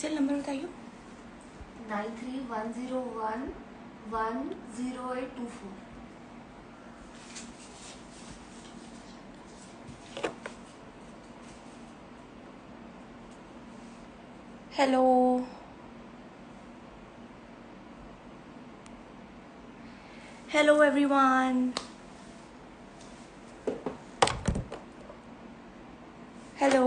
Cell number बताइए। 9310110824। Hello hello everyone, hello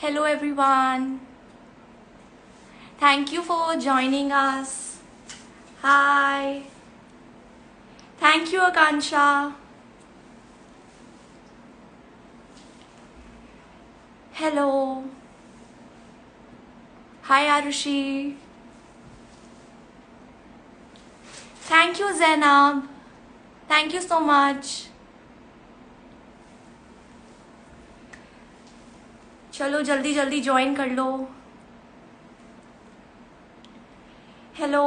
hello everyone, thank you for joining us. Hi, thank you Akansha. Hello, hi Arushi, thank you Zainab, thank you so much. चलो जल्दी जल्दी join कर लो। Hello,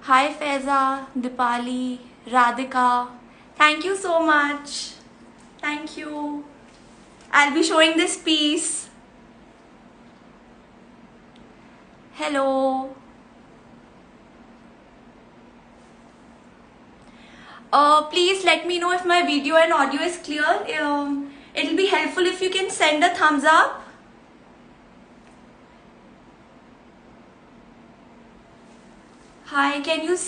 hi Faiza, Deepali, Radhika, thank you so much, thank you. I will be showing this piece. Hello, please let me know if my video and audio is clear. It will be helpful if you can send a thumbs up. Hi, can you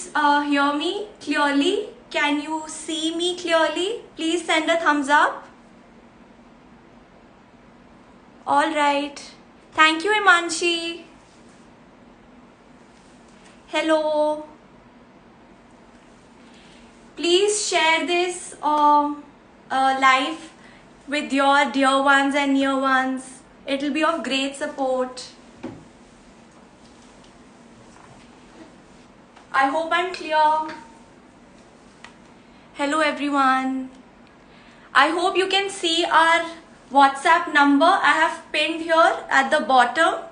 hear me clearly? Can you see me clearly? Please send a thumbs up. All right. Thank you, Imanshi. Hello. Please share this live with your dear ones and near ones. It will be of great support. I hope I'm clear. Hello everyone. I hope you can see our WhatsApp number. I have pinned here at the bottom.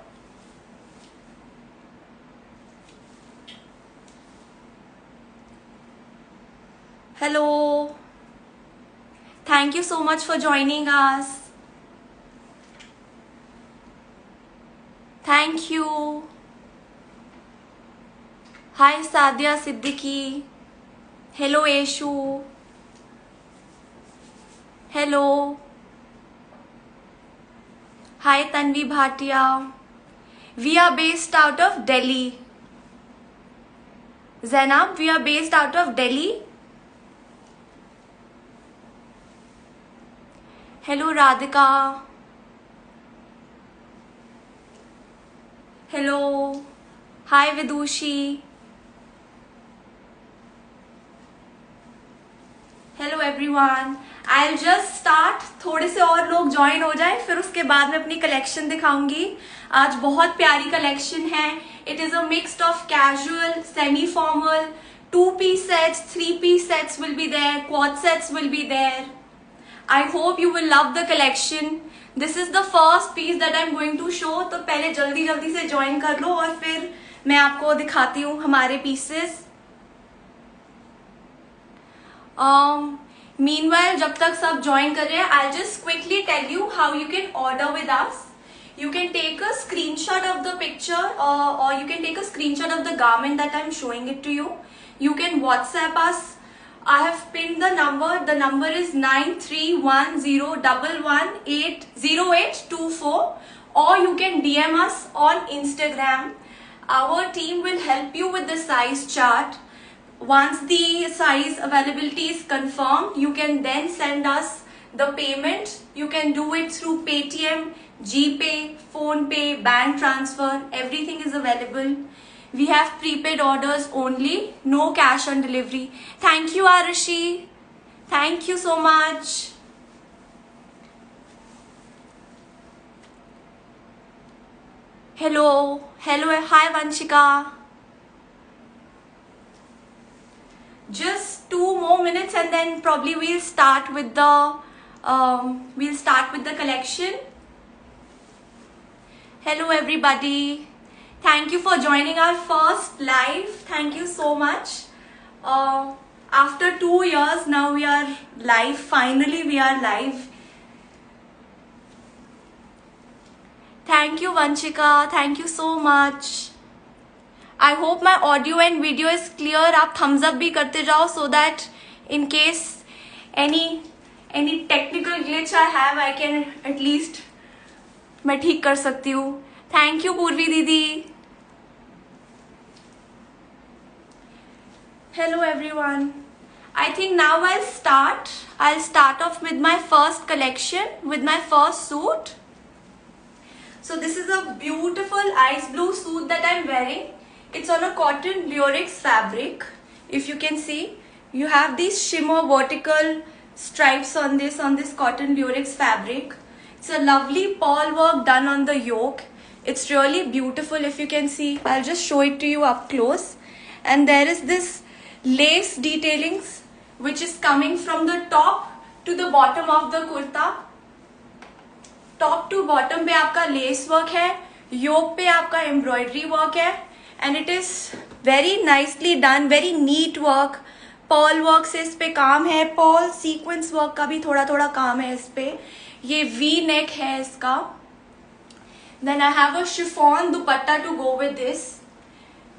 Hello. Thank you so much for joining us. Thank you. Hi Sadia Siddiqui. Hello Eshu. Hello. Hi Tanvi Bhatia. We are based out of Delhi. Zainab, we are based out of Delhi. Hello Radhika. Hello. Hi Vidushi. Hello everyone, I just start. थोड़े से और लोग join हो जाए, फिर उसके बाद में अपनी कलेक्शन दिखाऊंगी। आज बहुत प्यारी कलेक्शन है। It is a mixed of casual, semi formal, 2-piece sets, 3-piece sets will be there, quad sets will be there. I hope you will love the collection. This is the first piece that I'm going to show. तो पहले जल्दी जल्दी से join कर लो और फिर मैं आपको दिखाती हूँ हमारे पीसेस। Meanwhile, जब तक सब ज्वाइन कर रहे हैं, I'll just quickly tell you how you can order with us. You can take a screenshot of the picture or you can take a screenshot of the garment that I'm showing it to you. You can WhatsApp us. I have pinned the number. The number is 931011080824, or you can DM us on Instagram. Our team will help you with the size chart. Once the size availability is confirmed, you can then send us the payment. You can do it through Paytm, GPay, PhonePe, bank transfer. Everything is available. We have prepaid orders only, no cash on delivery. Thank you Arushi. Thank you so much. Hello. Hello. Hi Vanshika. Just 2 more minutes and then probably we'll start with the collection. Hello everybody. Thank you for joining our first live. Thank you so much. After 2 years, now we are live. Finally, we are live. Thank you, Vanchika. Thank you so much. I hope my audio and video is clear. आप thumbs up भी करते जाओ so that in case any technical glitch I have, I can at least मैं ठीक कर सकती हूँ. Thank you, पूर्वी दीदी. Hello everyone. I think now I'll start off with my first collection, with my first suit. So this is a beautiful ice blue suit that I'm wearing. It's on a cotton lurex fabric. If you can see, you have these shimmer vertical stripes on this cotton lurex fabric. It's a lovely pearl work done on the yoke. It's really beautiful. If you can see, I'll just show it to you up close. And there is this lace detailings which is coming from the top to the bottom of the kurta. Top to bottom पे आपका lace work है, yoke पे आपका embroidery work है, and it is very nicely done, very neat work. Pearl work से इस पे काम है, pearl sequence work का भी थोड़ा थोड़ा काम है इस पे. ये V neck है इसका. Then I have a chiffon dupatta to go with this.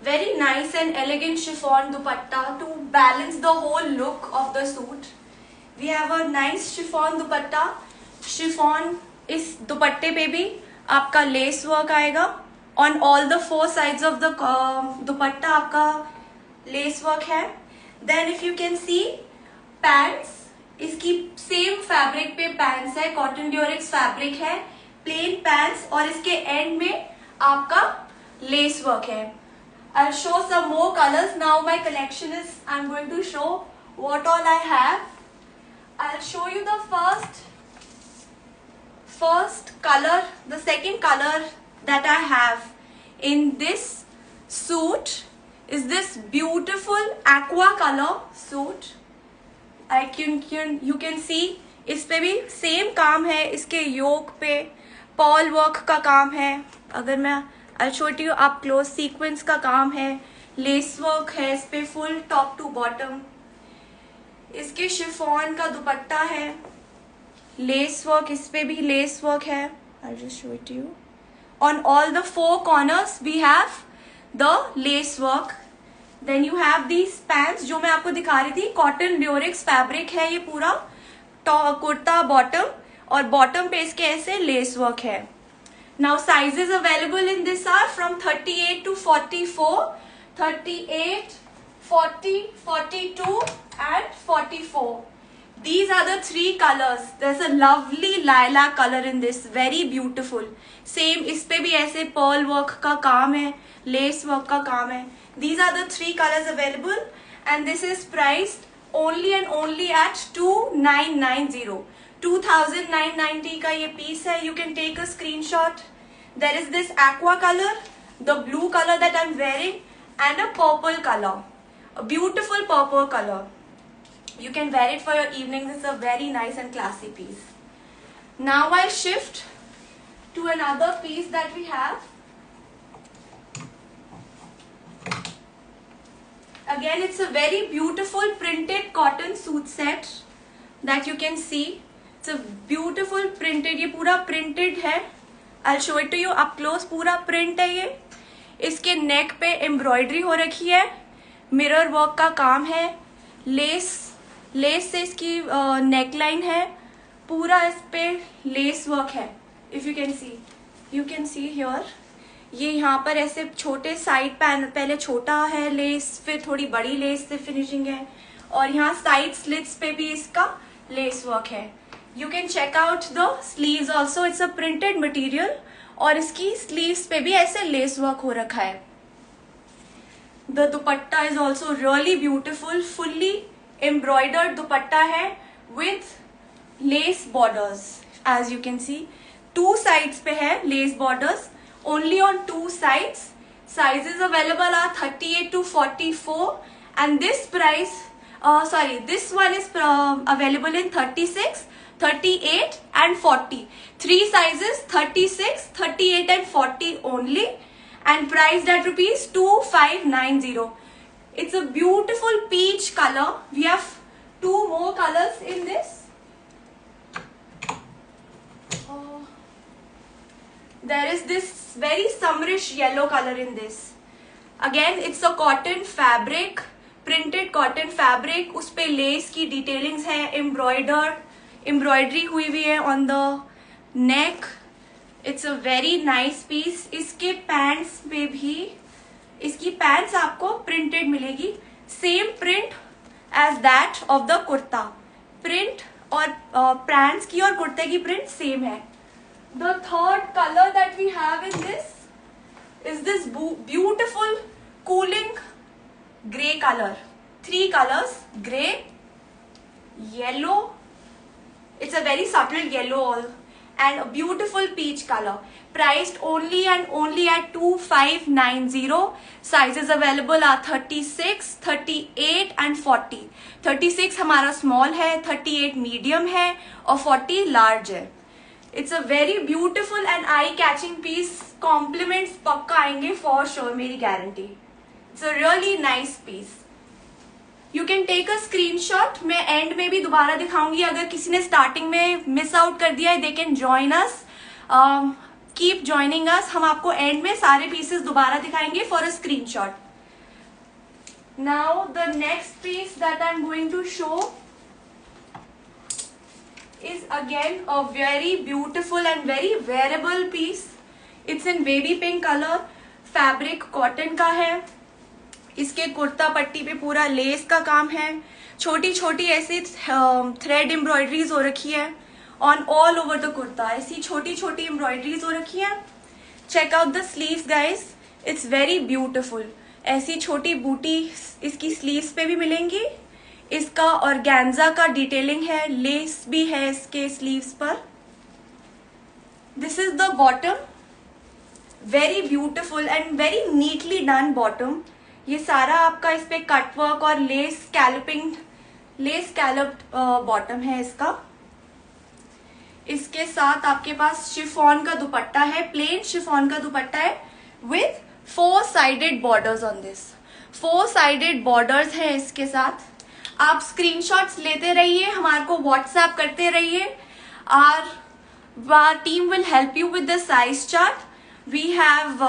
Very nice and elegant chiffon dupatta to balance the whole look of the suit. We have a nice chiffon dupatta. Chiffon इस दुपट्टे पे भी आपका lace work आएगा. On all the 4 sides of the दुपट्टा आपका lace work है. Then if you can see pants, इसकी same fabric पे pants है, cotton lurex फैब्रिक है, plain pants और इसके एंड में आपका लेस वर्क है. I'll show some more colors. Now my collection is, I'm going to show what all I have. I'll show you the first color, the second color that I have in this suit is this beautiful aqua color suit. You can see इस पे भी same काम है, इसके योक पे pearl work का काम है. अगर मैं I'll show it to you up close. Sequence का काम है, lace work है इस पे full top to bottom. इसके chiffon का दुपट्टा है, lace work इस पे भी lace work है. I'll just show it to you. On all the 4 corners we have the lace work. Then you have these pants जो मैं आपको दिखा रही थी, cotton lurex fabric है ये पूरा, कुर्ता bottom और bottom पे इसके ऐसे lace work है. Now sizes available in this are from 38 to 44, 38, 40, 42 and 44. These are the 3 colors. There's a lovely lilac color in this, very beautiful. Same इस पे भी ऐसे pearl work का काम है, lace work का काम है. These are the 3 colors available and this is priced only and only at 2990. 2990 का ये piece है. You can take a screenshot. There is this aqua color, the blue color that I'm wearing and a purple color, a beautiful purple color. You can wear it for your evenings. It's a very nice and classy piece. Now I'll shift to another piece that we have. Again, it's a very beautiful printed cotton suit set that you can see. It's a beautiful printed, ये पूरा printed है. I'll show it to you up close. पूरा print है ये. इसके neck पे embroidery हो रखी है, mirror work का काम है, lace से इसकी neckline है, पूरा इस पे lace work है. If you can see here, ये यहाँ पर ऐसे छोटे साइड पहले छोटा है लेस, फिर थोड़ी बड़ी लेस से फिनिशिंग है और यहाँ साइड स्लिट्स पे भी इसका लेस वर्क है. You can check out the sleeves also. It's a printed material और इसकी स्लीव्स पे भी ऐसे लेस वर्क हो रखा है. The dupatta is also really beautiful, fully embroidered dupatta है with lace borders. As you can see 2 sides पे है lace borders, only on 2 sides. Sizes available are 38 to 44 and this price, this one is available in 36, 38 and 40. 3 sizes, 36, 38 and 40 only, and priced at rupees 2590. It's a beautiful peach color. We have 2 more colors in this. There is this very summerish yellow color in this. Again, it's a cotton fabric, printed cotton fabric. उस पे less की detailings है, embroidery हुई हुई है on the neck. It's a very nice piece. इसके pants पे भी, इसकी पैंट्स आपको प्रिंटेड मिलेगी, same print as that of the kurta. Print और पैंट्स की और कुर्ते की प्रिंट सेम है. The third color that we have in this is this beautiful cooling gray color. 3 colors: gray, yellow, it's a very subtle yellow, and a beautiful peach color. Priced only and only at 2590. Sizes available are 36, 38 and 40. 36 हमारा small है, 38 medium है और 40 large है. It's a very beautiful and eye-catching piece. Compliments पक्का आएंगे for sure, मेरी guarantee. It's a really nice piece. You can take a screenshot. मैं end में भी दोबारा दिखाऊंगी. अगर किसी ने starting में miss out कर दिया है, they can join us. Keep joining us. हम आपको end में सारे pieces दोबारा दिखाएंगे for a screenshot. Now the next piece that I'm going to show is again a very beautiful and very wearable piece. It's in baby pink color. Fabric cotton का है. इसके कुर्ता पट्टी पे पूरा लेस का काम है. छोटी छोटी ऐसी थ्रेड एम्ब्रॉयडरीज हो रखी है on all over the kurta. ऐसी छोटी छोटी एम्ब्रॉयडरीज हो रखी है. Check out the sleeves guys. It's very beautiful. ऐसी छोटी बूटी इसकी स्लीव्स पे भी मिलेंगी. इसका ऑर्गेन्जा का डिटेलिंग है, लेस भी है इसके स्लीव्स पर. This is the bottom. Very beautiful and very neatly done bottom. ये सारा आपका इस पे कटवर्क और लेस स्कैलप्ड बॉटम है इसका. इसके साथ आपके पास शिफॉन का दुपट्टा है, प्लेन शिफॉन का दुपट्टा है with 4 sided borders on this. 4 sided borders है इसके साथ. आप स्क्रीनशॉट्स लेते रहिए, हमारे को व्हाट्सएप करते रहिए. our team will help you with the size chart. We have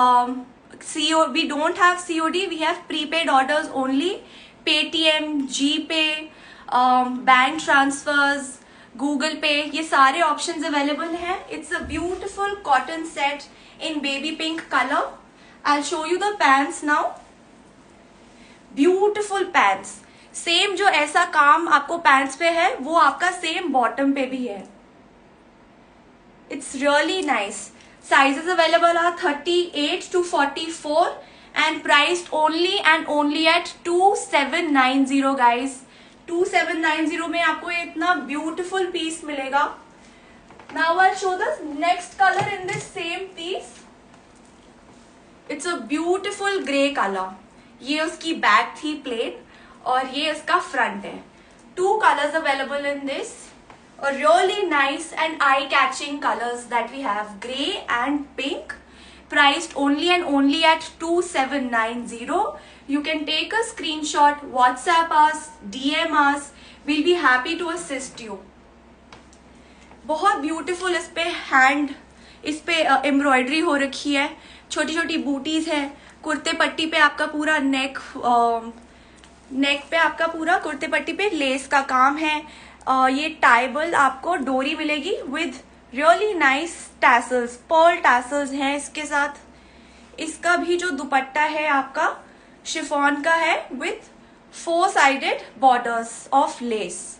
we don't have COD, we have prepaid orders only. Paytm, GPay, bank transfers, Google Pay, ये सारे options available हैं. It's a beautiful cotton set in baby pink color. I'll show you the pants now. Beautiful pants. Same जो ऐसा काम आपको pants पे है वो आपका सेम बॉटम पे भी है. It's really nice. Sizes available are 38 to 44 and priced only and only at 2790 guys. 2790 में आपको इतना ब्यूटिफुल पीस मिलेगा. Now I show the next colour in this same piece. It's a beautiful grey colour. ये उसकी back थी plane और ये इसका फ्रंट है. 2 colors available in this. A really nice and eye-catching colors that we have, grey and pink. Priced only and only at 2790. You can take a screenshot, WhatsApp us, DM us. We'll be happy to assist you. बहुत beautiful इस पे hand, इस पे embroidery हो रखी है. छोटी छोटी बूटीज है. कुर्ते पट्टी पे आपका पूरा नेक पे आपका पूरा कुर्ते पट्टी पे लेस का काम है. ये टाइबल आपको डोरी मिलेगी with really nice tassels, pearl tassels हैं इसके साथ. इसका भी जो दुपट्टा है आपका शिफॉन का है with 4 sided borders of less.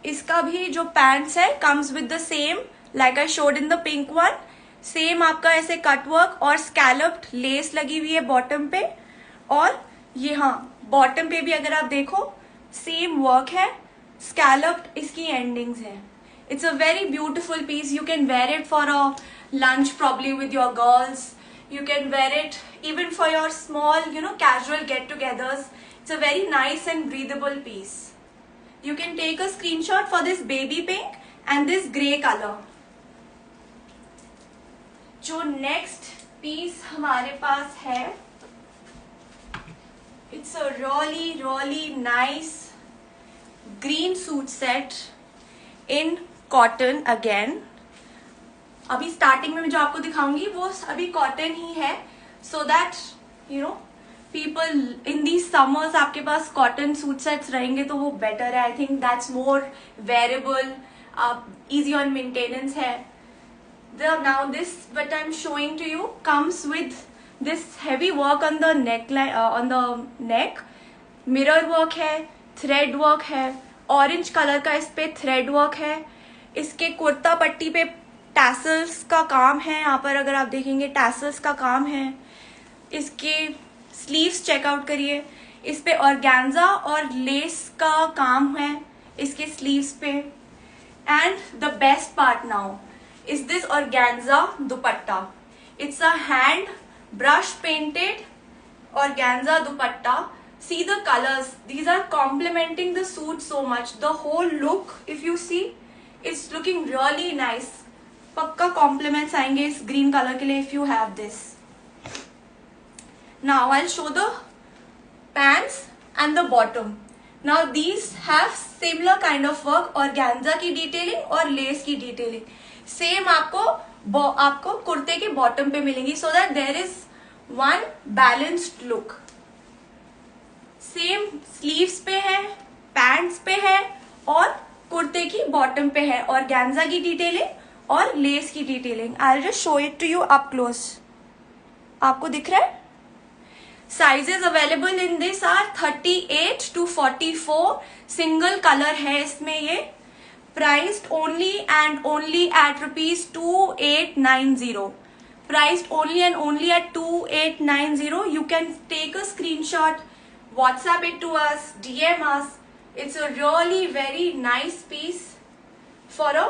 इसका भी जो पैंट्स है comes with the same like I showed in the pink one. Same आपका ऐसे कटवर्क और स्कैलप्ड लेस लगी हुई है बॉटम पे. और ये हाँ बॉटम पे भी अगर आप देखो सेम वर्क है, स्कैलप्ड इसकी एंडिंग्स है. It's a very beautiful piece. You can wear it for a lunch probably with your girls. You can wear it even for your small, casual get-togethers. It's a very nice and breathable piece. You can take a screenshot for this baby pink and this grey color. जो next piece हमारे पास है, It's a really nice green suit set in cotton again. अभी starting में जो आपको दिखाऊंगी वो अभी कॉटन ही है, so that you know people in the summers आपके पास कॉटन सूट सेट्स रहेंगे तो वो बेटर है. I think that's more wearable, easy on maintenance है. Now this what I'm showing to you comes with this heavy work on the neckline, on the neck. Mirror work है, thread work है, orange color का इस पे thread work है. इसके कुर्ता पट्टी पे टैसल्स का काम है. यहाँ पर अगर आप देखेंगे टैसल्स का काम है. इसके स्लीव्स चेकआउट करिए. इस पे ऑर्गेन्जा और लेस का काम है इसके स्लीव्स पे. And the best part now is this organza dupatta. It's a hand brush painted organza dupatta. See the colors. These are complementing the suit so much. The whole look, if you see, it's looking really nice. पक्का compliments आएंगे इस green color के लिए if you have this. Now I'll show the pants and the bottom. Now these have similar kind of work, organza की detailing और lace की detailing same आपको कुर्ते के बॉटम पे मिलेंगी, so that there is one balanced look. Same sleeves पे है, पैंट्स पे है और कुर्ते की बॉटम पे है organza की डिटेलिंग और लेस की detailing. I will just show it to you up close. आपको दिख रहा है? Sizes available in this are 38 to 44. Single colour है इसमें ये. Priced only and only at ₹2890. Priced only and only at 2890. You can take a screenshot, WhatsApp it to us, DM us. It's a really very nice piece for a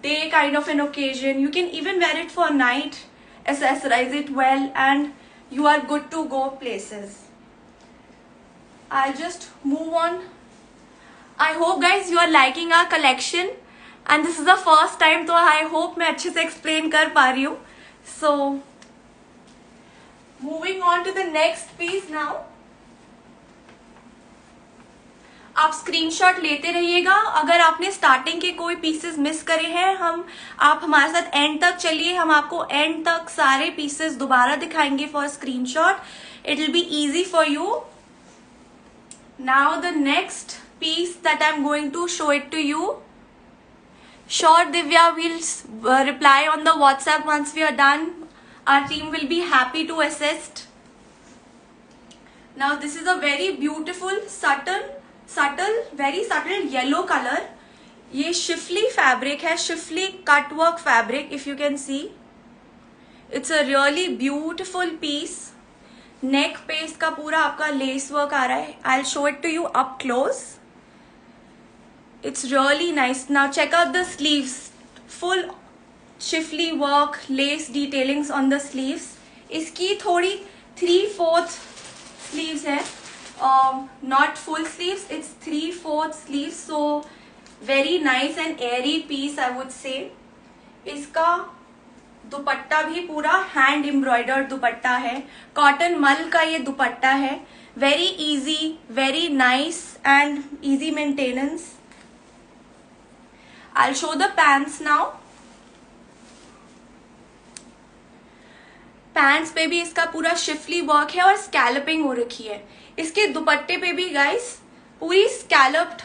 day kind of an occasion. You can even wear it for night, accessorize it well, and you are good to go places. I'll just move on. I hope guys you are liking our collection and this is the first time, तो I hope मैं अच्छे से explain कर पा रही हूँ. So moving on to the next piece now. आप screenshot लेते रहिएगा. अगर आपने स्टार्टिंग के कोई पीसेस मिस करे हैं, आप हमारे साथ एंड तक चलिए. हम आपको एंड तक सारे पीसेस दोबारा दिखाएंगे for screenshot. It will be easy for you. Now the next piece that I am going to show it to you. Sure, Divya, we'll reply on the WhatsApp once we are done. Our team will be happy to assist. Now this is a very beautiful very subtle yellow color. ये schiffli fabric है, schiffli cut work fabric. If you can see, it's a really beautiful piece. Neck पे इसका पूरा आपका lace work आ रहा है. I will show it to you up close. It's really nice. Now check out the sleeves. Full shifly work, lace detailings on the sleeves. इसकी थोड़ी 3/4 sleeves है. Not full sleeves. It's 3/4 sleeves. So very nice and airy piece, I would say. इसका दुपट्टा भी पूरा hand embroidered dupatta है. Cotton मल का ये दुपट्टा है. Very easy, very nice and easy maintenance. I'll show the pants now. Pants पे भी इसका पूरा शिफली वर्क है और स्कैलपिंग हो रखी है. इसके दुपट्टे पे भी गाइस पूरी स्कैलप्ड,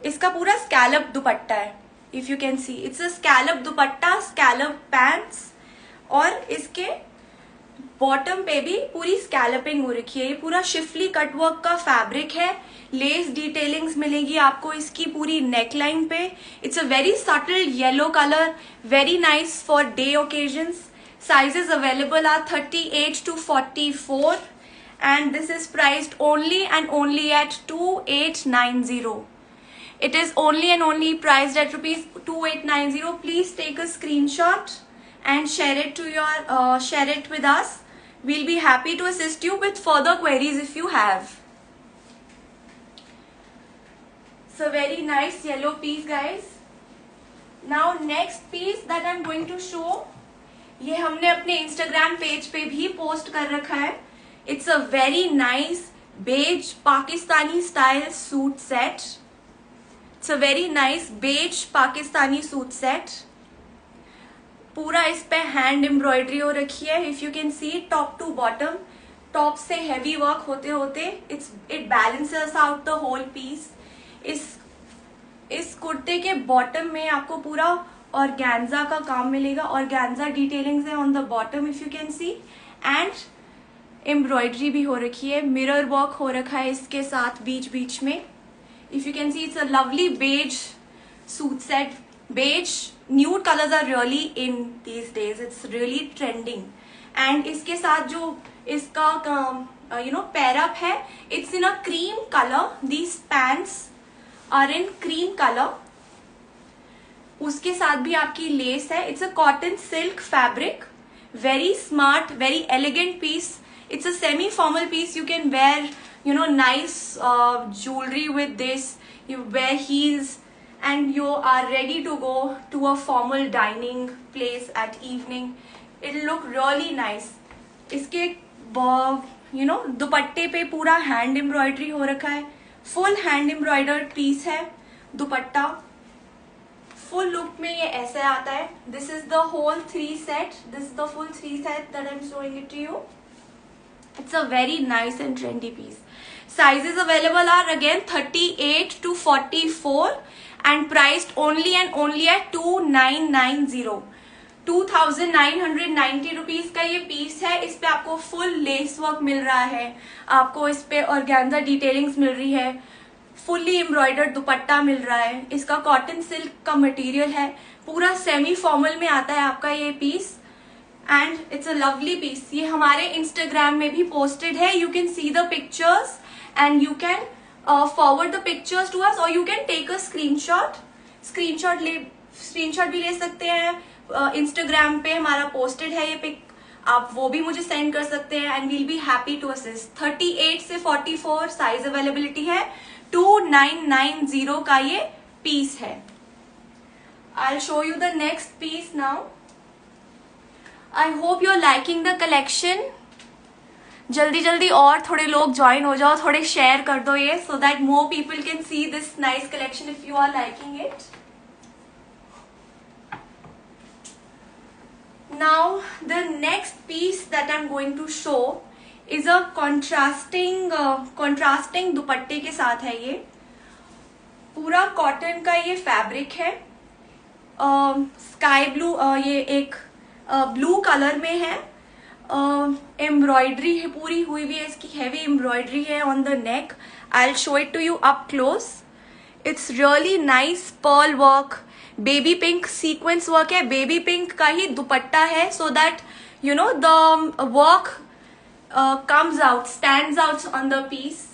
इसका पूरा स्कैलप दुपट्टा है. If you can see, it's a scallop dupatta, scallop pants. और इसके बॉटम पे भी पूरी स्कैलपिंग हो रखी है. ये पूरा शिफली कटवर्क का फैब्रिक है. लेस डिटेलिंग्स मिलेगी आपको इसकी पूरी नेकलाइन पे. It's a very subtle yellow colour, very nice for day occasions. Sizes available are 38 to 44 and this is priced only and only at 2890. It is only and only priced at ₹2890. Please take a screenshot and share it with us. We'll be happy to assist you with further queries if you have. So very nice yellow piece guys. Now next piece that I'm going to show, ये हमने अपने Instagram page पे भी post कर रखा है. It's a very nice beige Pakistani style suit set. It's a very nice beige Pakistani suit set. पूरा इस पे हैंड एम्ब्रॉयडरी हो रखी है. If you can see top to bottom, टॉप से हैवी वर्क होते होते it balances out the whole piece. इस कुर्ते के बॉटम में आपको पूरा ऑर्गेन्जा का काम मिलेगा. ऑर्गेन्जा डिटेलिंग्स है on the bottom if you can C. And embroidery भी हो रखी है, मिरर वर्क हो रखा है इसके साथ बीच बीच में. If you can see it's a lovely beige suit set. Beige nude colours are really in these days, it's really trending. And इसके साथ जो इसका पैरअप है, it's in a cream colour. These pants are in cream colour. उसके साथ भी आपकी lace है. It's a cotton silk fabric. Very smart, very elegant piece. It's a semi-formal piece. You can wear, nice jewelry with this. You wear heels and you are ready to go to a formal dining place at evening. It'll look really nice. इसके दुपट्टे पे पूरा hand embroidery हो रखा है. Full hand embroidered piece है दुपट्टा. Full look में ये ऐसे आता है. This is the whole 3 set. This is the full 3 set that I'm showing it to you. It's a very nice and trendy piece. Sizes available are again 38 to 44 and priced only and only at 2990. 2990 rupees का ये piece है. इस पे आपको full lace work मिल रहा है. आपको इस पे ऑर्गेन्जा डिटेलिंग्स मिल रही है. फुल्ली एम्ब्रॉयडर्ड दुपट्टा मिल रहा है. इसका कॉटन सिल्क का मटेरियल है. पूरा सेमी फॉर्मल में आता है आपका ये piece. And it's a lovely piece. ये हमारे इंस्टाग्राम में भी पोस्टेड है. You can see the pictures and you can forward the pictures to us or you can take a screenshot. Screenshot भी ले सकते हैं. इंस्टाग्राम पे हमारा पोस्टेड है ये पिक. आप वो भी मुझे सेंड कर सकते हैं and we'll be happy to assist. 38 से 44 साइज अवेलेबिलिटी है. 2990 का ये पीस है. I'll show you the next piece now. I hope you're liking the collection. जल्दी जल्दी और थोड़े लोग ज्वाइन हो जाओ, थोड़े शेयर कर दो ये, so that more people can see this nice collection if you are liking it. Now the next piece that I'm going to show is a contrasting दुपट्टे के साथ है. ये पूरा कॉटन का ये फैब्रिक है. स्काई ब्लू, ये एक ब्लू कलर में है. एम्ब्रॉयडरी है पूरी हुई हुई है. इसकी हैवी एम्ब्रॉयडरी है on the neck. I will show it to you up close. It's really nice pearl work. Baby pink sequence work है. बेबी पिंक का ही दुपट्टा है, so that the work comes out, stands out on the piece.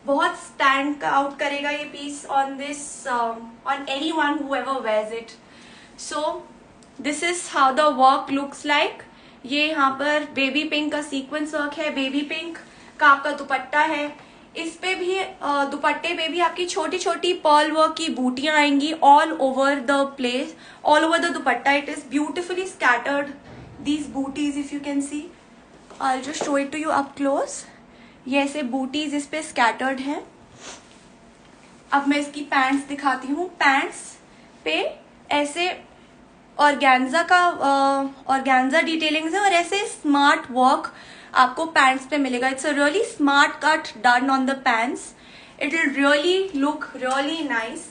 बहुत stand out करेगा ये piece on this, on anyone whoever wears it. So this is how the work looks like. ये यहाँ पर baby pink का sequence work है. Baby pink का आपका दुपट्टा है. इस पे भी दुपट्टे पे भी आपकी छोटी छोटी पर्ल वर्क की बूटियां आएंगी all over the place, all over the dupatta. It is beautifully scattered, these bootis if you can see. I just show it to you up close. ये ऐसे बूटीज इस पे स्कैटर्ड है. अब मैं इसकी पैंट्स दिखाती हूँ. पैंट्स पे ऐसे ऑर्गेन्जा डिटेलिंग्स है और ऐसे स्मार्ट वर्क आपको पैंट्स पे मिलेगा. It's a really smart cut done on the pants. It will really look really nice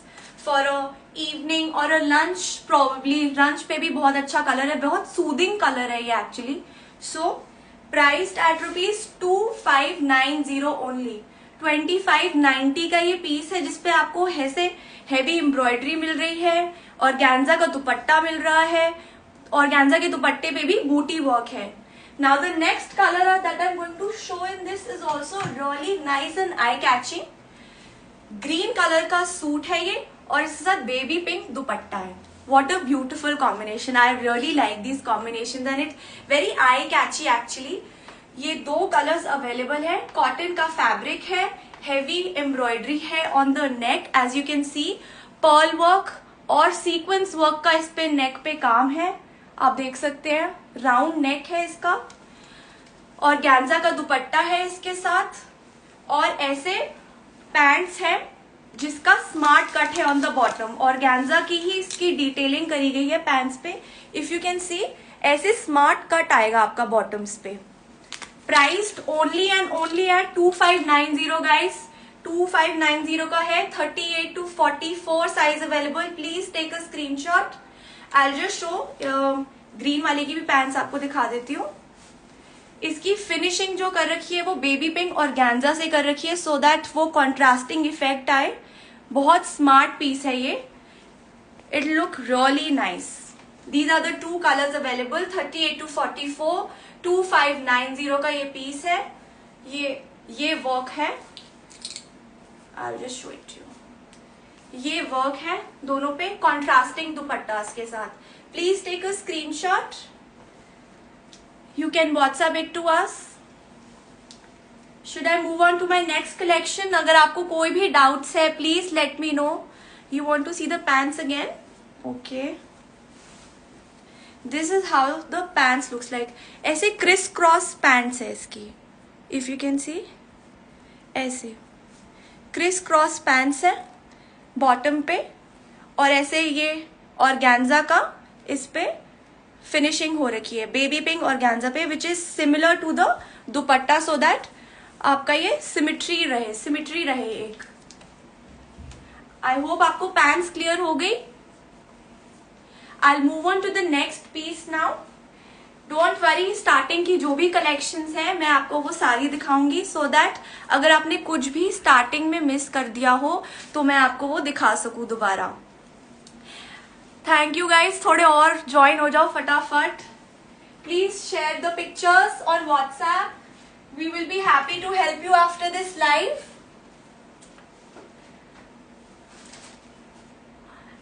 for a evening और अ लंच. प्रोबेबली लंच पे भी बहुत अच्छा कलर है. बहुत सूदिंग कलर है ये एक्चुअली. सो प्राइस्ड एट ₹2590 ओनली. 2590 का ये पीस है जिसपे आपको ऐसे हैवी एम्ब्रॉयडरी मिल रही है. ऑर्गेन्जा का दुपट्टा मिल रहा है. ऑर्गेन्जा के दुपट्टे पे भी बूटी वर्क है. Now the next colour that I am going to show in this is also really nice and eye catching. Green colour का सूट है ये और इसके साथ बेबी पिंक दुपट्टा है. What a beautiful combination. I really like these combinations and it's very eye catchy actually. ये दो colours available है. कॉटन का फैब्रिक है. हेवी एम्ब्रॉयडरी है on the neck as you can see. Pearl work और sequence work का इस पे नेक पे काम है. आप देख सकते हैं राउंड नेक है इसका. ऑर्गेन्जा का दुपट्टा है इसके साथ. और ऐसे पैंट्स है जिसका स्मार्ट कट है ऑन द बॉटम, ऑर्गेन्जा की ही इसकी डिटेलिंग करी गई है पैंट्स पे। इफ यू कैन सी ऐसे स्मार्ट कट आएगा आपका बॉटम्स पे। Priced only and only at 2590 guys, 2590 का है। 38 to 44 size available. Please take a screenshot. I just show green वाले की भी पैंट्स आपको दिखा देती हूँ। इसकी फिनिशिंग जो कर रखी है वो बेबी पिंक ऑर्गेन्जा से कर रखी है, सो दैट वो कॉन्ट्रास्टिंग इफेक्ट आए। बहुत स्मार्ट पीस है ये। It look really nice. These are the 2 colours available. 38 to 44, 2590 का ये पीस है। ये वर्क है। I'll just show it to you. ये वर्क है दोनों पे, कॉन्ट्रास्टिंग दुपट्टा के साथ। Please take a screenshot. You can WhatsApp it to us. Should I move on to my next collection? अगर आपको कोई भी doubts है, please let me know. You want to see the pants again? Okay. This is how the pants looks like. ऐसे criss cross pants है इसकी. If you can see, ऐसे criss cross pants है बॉटम पे, और ऐसे ये ऑर्गेन्जा का इस पे फिनिशिंग हो रखी है बेबी पिंक ऑर्गेन्जा पे, which is similar to the dupatta, so that आपका ये सिमिट्री रहे एक। आई होप आपको पैंट्स क्लियर हो गई। I move on to the next piece now. Don't worry, starting की जो भी कलेक्शंस हैं मैं आपको वो सारी दिखाऊंगी, सो दैट अगर आपने कुछ भी स्टार्टिंग में मिस कर दिया हो तो मैं आपको वो दिखा सकूं दोबारा। थैंक यू गाइज, थोड़े और ज्वाइन हो जाओ फटाफट। Please share the pictures on WhatsApp. We will be happy to help you after this live.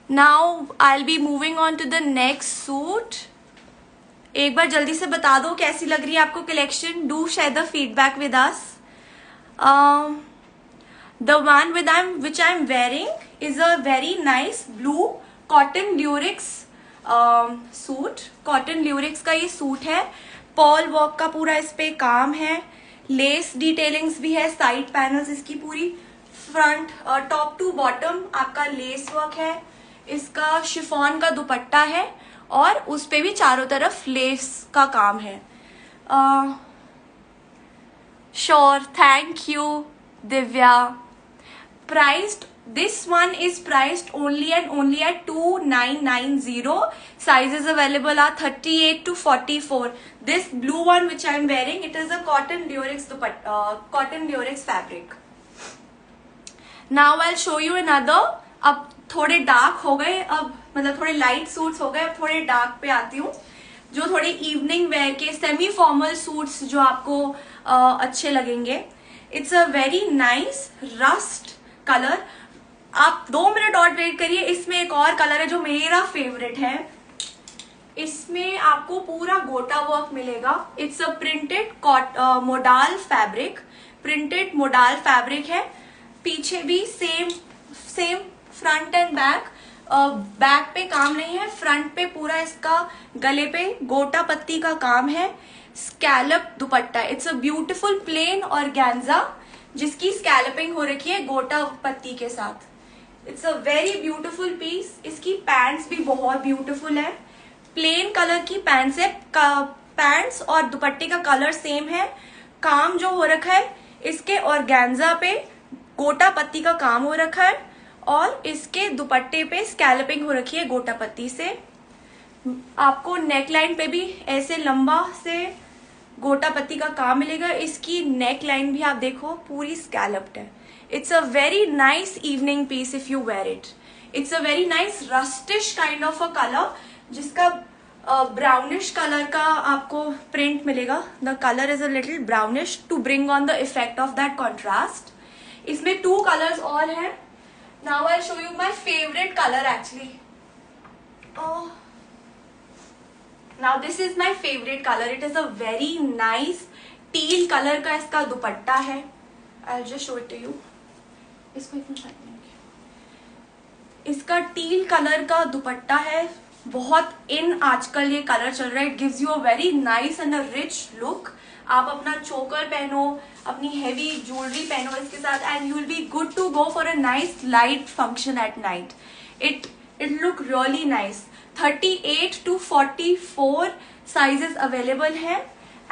Now I will be moving on to the next suit. एक बार जल्दी से बता दो कैसी लग रही है आपको collection. Do share the feedback with us. The one which I am wearing is a very nice blue cotton Lurex suit. Cotton Lurex का ये सूट है। पर्ल वर्क का पूरा इस पे काम है। लेस डिटेलिंग्स भी है। साइड पैनल्स इसकी पूरी फ्रंट टॉप टू बॉटम आपका लेस वर्क है। इसका शिफॉन का दुपट्टा है और उस पे भी चारों तरफ लेस का काम है। Sure, thank you Divya. Priced, this one is priced only and only at 2990। Sizes available are 38 to 44। This blue one which I am wearing, it is a cotton lurex dupatta, cotton lurex fabric. Now I will show you another. अब थोड़े dark हो गए, अब मतलब थोड़े light suits हो गए, अब थोड़े डार्क पे आती हूँ, जो थोड़े इवनिंग वेयर के सेमी फॉर्मल सूट्स जो आपको अच्छे लगेंगे। It's a very nice rust colour. आप 2 मिनट और वेट करिए। इसमें एक और कलर है जो मेरा फेवरेट है। इसमें आपको पूरा गोटा वर्क मिलेगा। It's a printed modal fabric. Printed modal fabric है। पीछे भी same front end back. Back पे काम नहीं है, फ्रंट पे पूरा इसका गले पे गोटा पत्ती का काम है। Scallop dupatta. It's a beautiful plain organza जिसकी स्कैलपिंग हो रखी है गोटा पत्ती के साथ। It's a very beautiful piece. इसकी पैंट्स भी बहुत ब्यूटिफुल है। प्लेन कलर की पैंट्स है। पैंट्स और दुपट्टे का कलर सेम है। काम जो हो रखा है इसके ऑर्गेन्जा पे गोटा पत्ती का काम हो रखा है और इसके दुपट्टे पे स्कैलपिंग हो रखी है गोटा पत्ती से। आपको नेक लाइन पे भी ऐसे लंबा से गोटा पत्ती का काम मिलेगा। इसकी नेक लाइन भी आप देखो पूरी स्कैलप्ड है। It's a very nice evening piece if you wear it. It's a very nice rustish kind of a colour जिसका ब्राउनिश कलर का आपको प्रिंट मिलेगा। The colour is a little brownish to bring on the effect of that contrast. इसमें 2 colours और हैं। Now I'll show you my favorite color actually. Oh. Now this is my favorite color. It is a very nice teal color का इसका दुपट्टा है। I'll just show it to you. इसको इतना side में रखिए। इसका टील कलर का दुपट्टा है। बहुत इन आजकल ये कलर चल रहा है। It gives you a very nice and a rich look. आप अपना चोकर पहनो, अपनी हेवी ज्वेलरी पहनो इसके साथ, and you will be good to go for a nice light function at night. It look really nice. 38 to 44 sizes available है,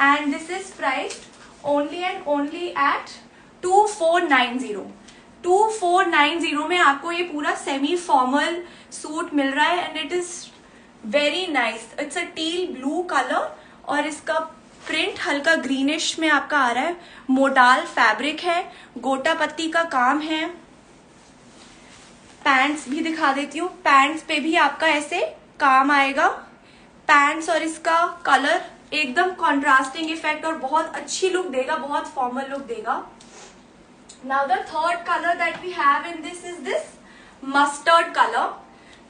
and this is priced only and only at 2490. 2490 में आपको ये पूरा semi formal suit मिल रहा है, and it is very nice. It's a teal blue colour और इसका print हल्का ग्रीनिश में आपका आ रहा है. मोडाल फैब्रिक है, गोटा पत्ती का काम है. पैंट्स भी दिखा देती हूँ. पैंट्स पे भी आपका ऐसे काम आएगा. पैंट्स और इसका कलर एकदम कॉन्ट्रास्टिंग इफेक्ट और बहुत अच्छी लुक देगा, बहुत फॉर्मल लुक देगा. Now the third color that we have in this is this mustard color.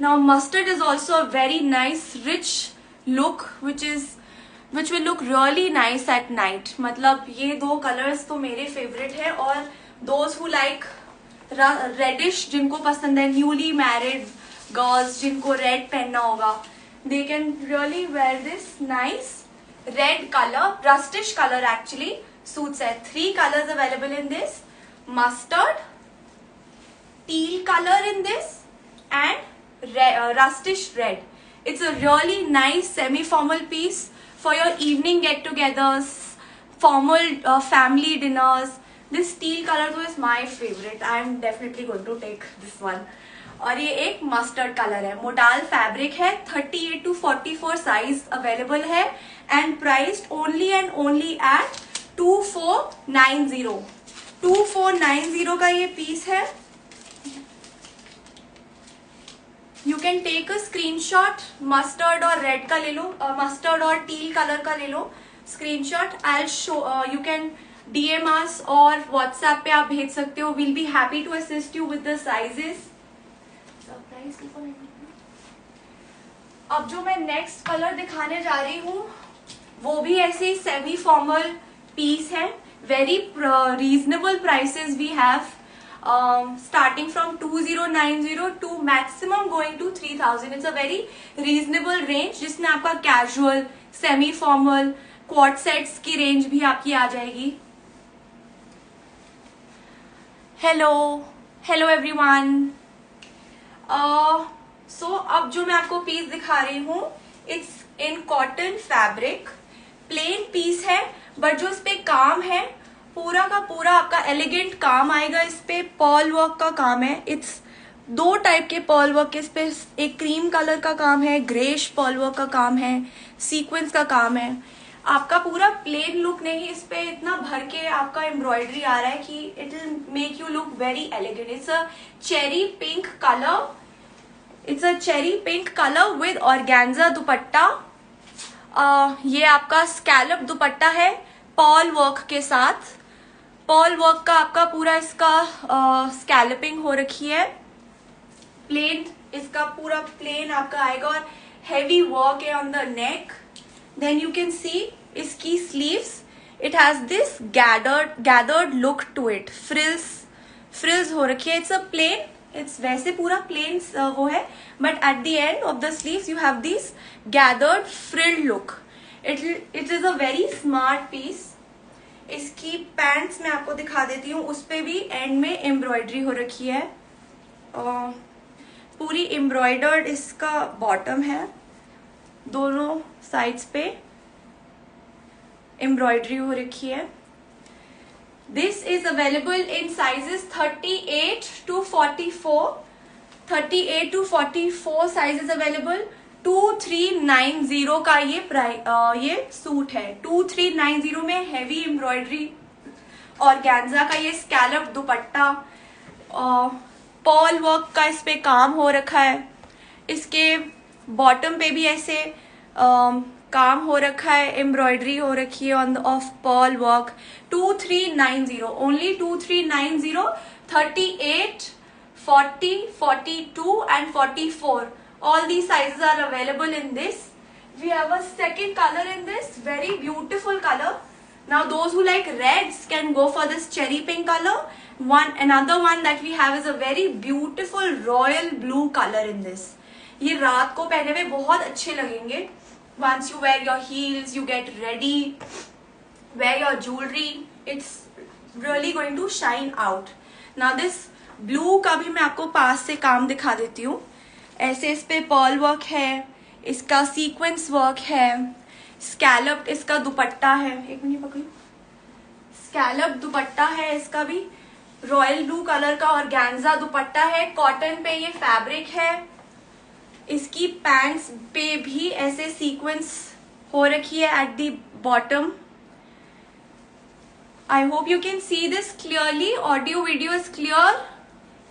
Now mustard is also a very nice rich look which will look really nice at night. मतलब ये दो colors तो मेरे favorite है, और those who like reddish, जिनको पसंद है, newly married girls जिनको red पहनना होगा, they can really wear this nice red color, rustish color actually suits है. 3 colors available in this. Mustard, teal color in this, and rustish red. It's a really nice semi-formal piece for your evening get-togethers, formal family dinners. This teal color though is my favorite. I am definitely going to take this one. और ये एक mustard colour है, modal fabric है. 38 to 44 size available है, and priced only and only at 2490. 2490 का ये piece है. You can take a screenshot. Mustard और रेड का ले लो, मस्टर्ड और टील कलर का ले लो screenshot. I show, you can DM us और व्हाट्सएप पे आप भेज सकते हो. We'll be happy to assist you with the sizes. अब जो मैं नेक्स्ट कलर दिखाने जा रही हूँ वो भी ऐसे ही सेमी फॉर्मल पीस है. Very reasonable prices we have, starting from 2090 to maximum going to 3000. It's a very reasonable range जिसमें आपका casual, semi formal, quad sets की range भी आपकी आ जाएगी. Hello everyone. So अब जो मैं आपको पीस दिखा रही हूँ, it's in cotton fabric, plain piece है, बट जो इस पे काम है पूरा का पूरा आपका एलिगेंट काम आएगा. इस पे पर्ल वर्क का काम है. इट्स 2 टाइप के पर्ल वर्क इस पे. एक क्रीम कलर का काम है, ग्रेश पर्ल वर्क का काम है, सीक्वेंस का काम है. आपका पूरा प्लेन लुक नहीं, इस पे इतना भर के आपका एम्ब्रॉयडरी आ रहा है कि it will make you look very elegant. It's a cherry pink colour. It's a cherry pink colour with organza दुपट्टा. ये आपका स्कैलप दुपट्टा है पर्ल वर्क के साथ. पर्ल वर्क का आपका पूरा इसका स्कैलपिंग हो रखी है. प्लेन इसका पूरा प्लेन आपका आएगा और हेवी वर्क है on the neck. Then you can see इसकी sleeves. It has this gathered look to it. Frills हो रखी है. इट्स अ प्लेन, इट्स वैसे पूरा प्लेन वो है, but at the end of the sleeves you have this gathered frilled look. It is a very smart piece. इसकी pants मैं आपको दिखा देती हूँ. उस पे भी एंड में एम्ब्रॉयडरी हो रखी है. पूरी एम्ब्रॉयडर्ड इसका बॉटम है. दोनों साइड्स पे एम्ब्रॉयडरी हो रखी है. This is available in sizes 38 to 44. 38 to 44 sizes available. 2390 का ये सूट है. 2390 में हेवी एम्ब्रॉयडरी ऑर्गेन्जा का ये स्कैलप दुपट्टा, पर्ल वर्क का इस पे काम हो रखा है. इसके बॉटम पे भी ऐसे काम हो रखा है, एम्ब्रॉयडरी हो रखी है on of pearl work. 2390 only. 2390. 38, 40, 42 and 44. All these sizes are available in this. We have a second color in this, very beautiful color. Now those who like reds can go for this cherry pink color. Another one that we have is a very beautiful royal blue color in this. ये रात को पहने हुए बहुत अच्छे लगेंगे. Once you wear your heels, you get ready. wear your jewelry, it's really going to shine out. Now this blue का भी मैं आपको पास से काम दिखा देती हूँ. ऐसे इस पे पर्ल वर्क है, इसका सीक्वेंस वर्क है, स्कैलप इसका दुपट्टा है. एक मिनट पकड़ो. स्कैलप दुपट्टा है इसका भी, रॉयल ब्लू कलर का ऑर्गेन्जा दुपट्टा है. कॉटन पे ये फैब्रिक है. इसकी पैंट्स पे भी ऐसे सीक्वेंस हो रखी है at the bottom. I hope you can see this clearly. Audio video is clear.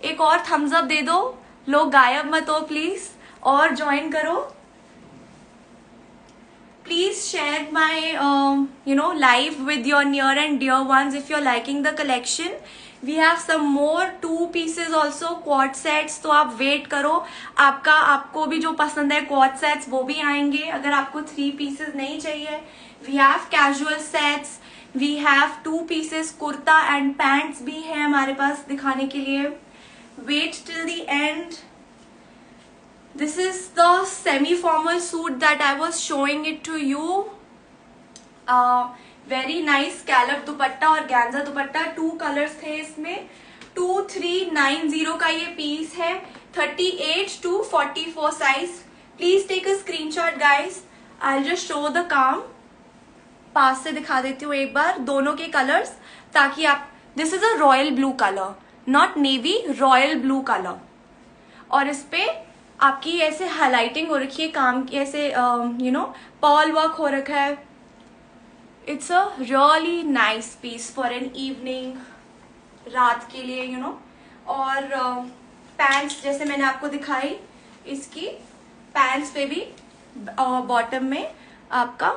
एक और थम्स अप दे दो. लोग गायब मत हो प्लीज, और ज्वाइन करो. Please share my live with your near and dear ones if you're liking the collection. We have some more 2 pieces also, quad sets. तो आप वेट करो, आपको भी जो पसंद है quad sets वो भी आएंगे. अगर आपको 3 pieces नहीं चाहिए, we have casual sets, we have 2 pieces kurta and pants भी है हमारे पास दिखाने के लिए. Wait till the end. This is the semi-formal suit that I was showing it to you. Very nice scallop दुपट्टा और गैंजा दुपट्टा. 2 कलर्स थे इसमें. 2390 का ये पीस है. 38 to 44 size. Please take a screenshot guys. I'll just show the काम. पास से दिखा देती हूँ एक बार दोनों के कलर्स, ताकि आप. This is a royal blue color, not navy, royal blue color. और इस पे आपकी ऐसे हाईलाइटिंग हो रखी है काम की, ऐसे पर्ल वर्क हो रखा है. It's a really nice piece for an evening, रात के लिए और पैंट्स जैसे मैंने आपको दिखाई, इसकी पैंट्स पे भी बॉटम में आपका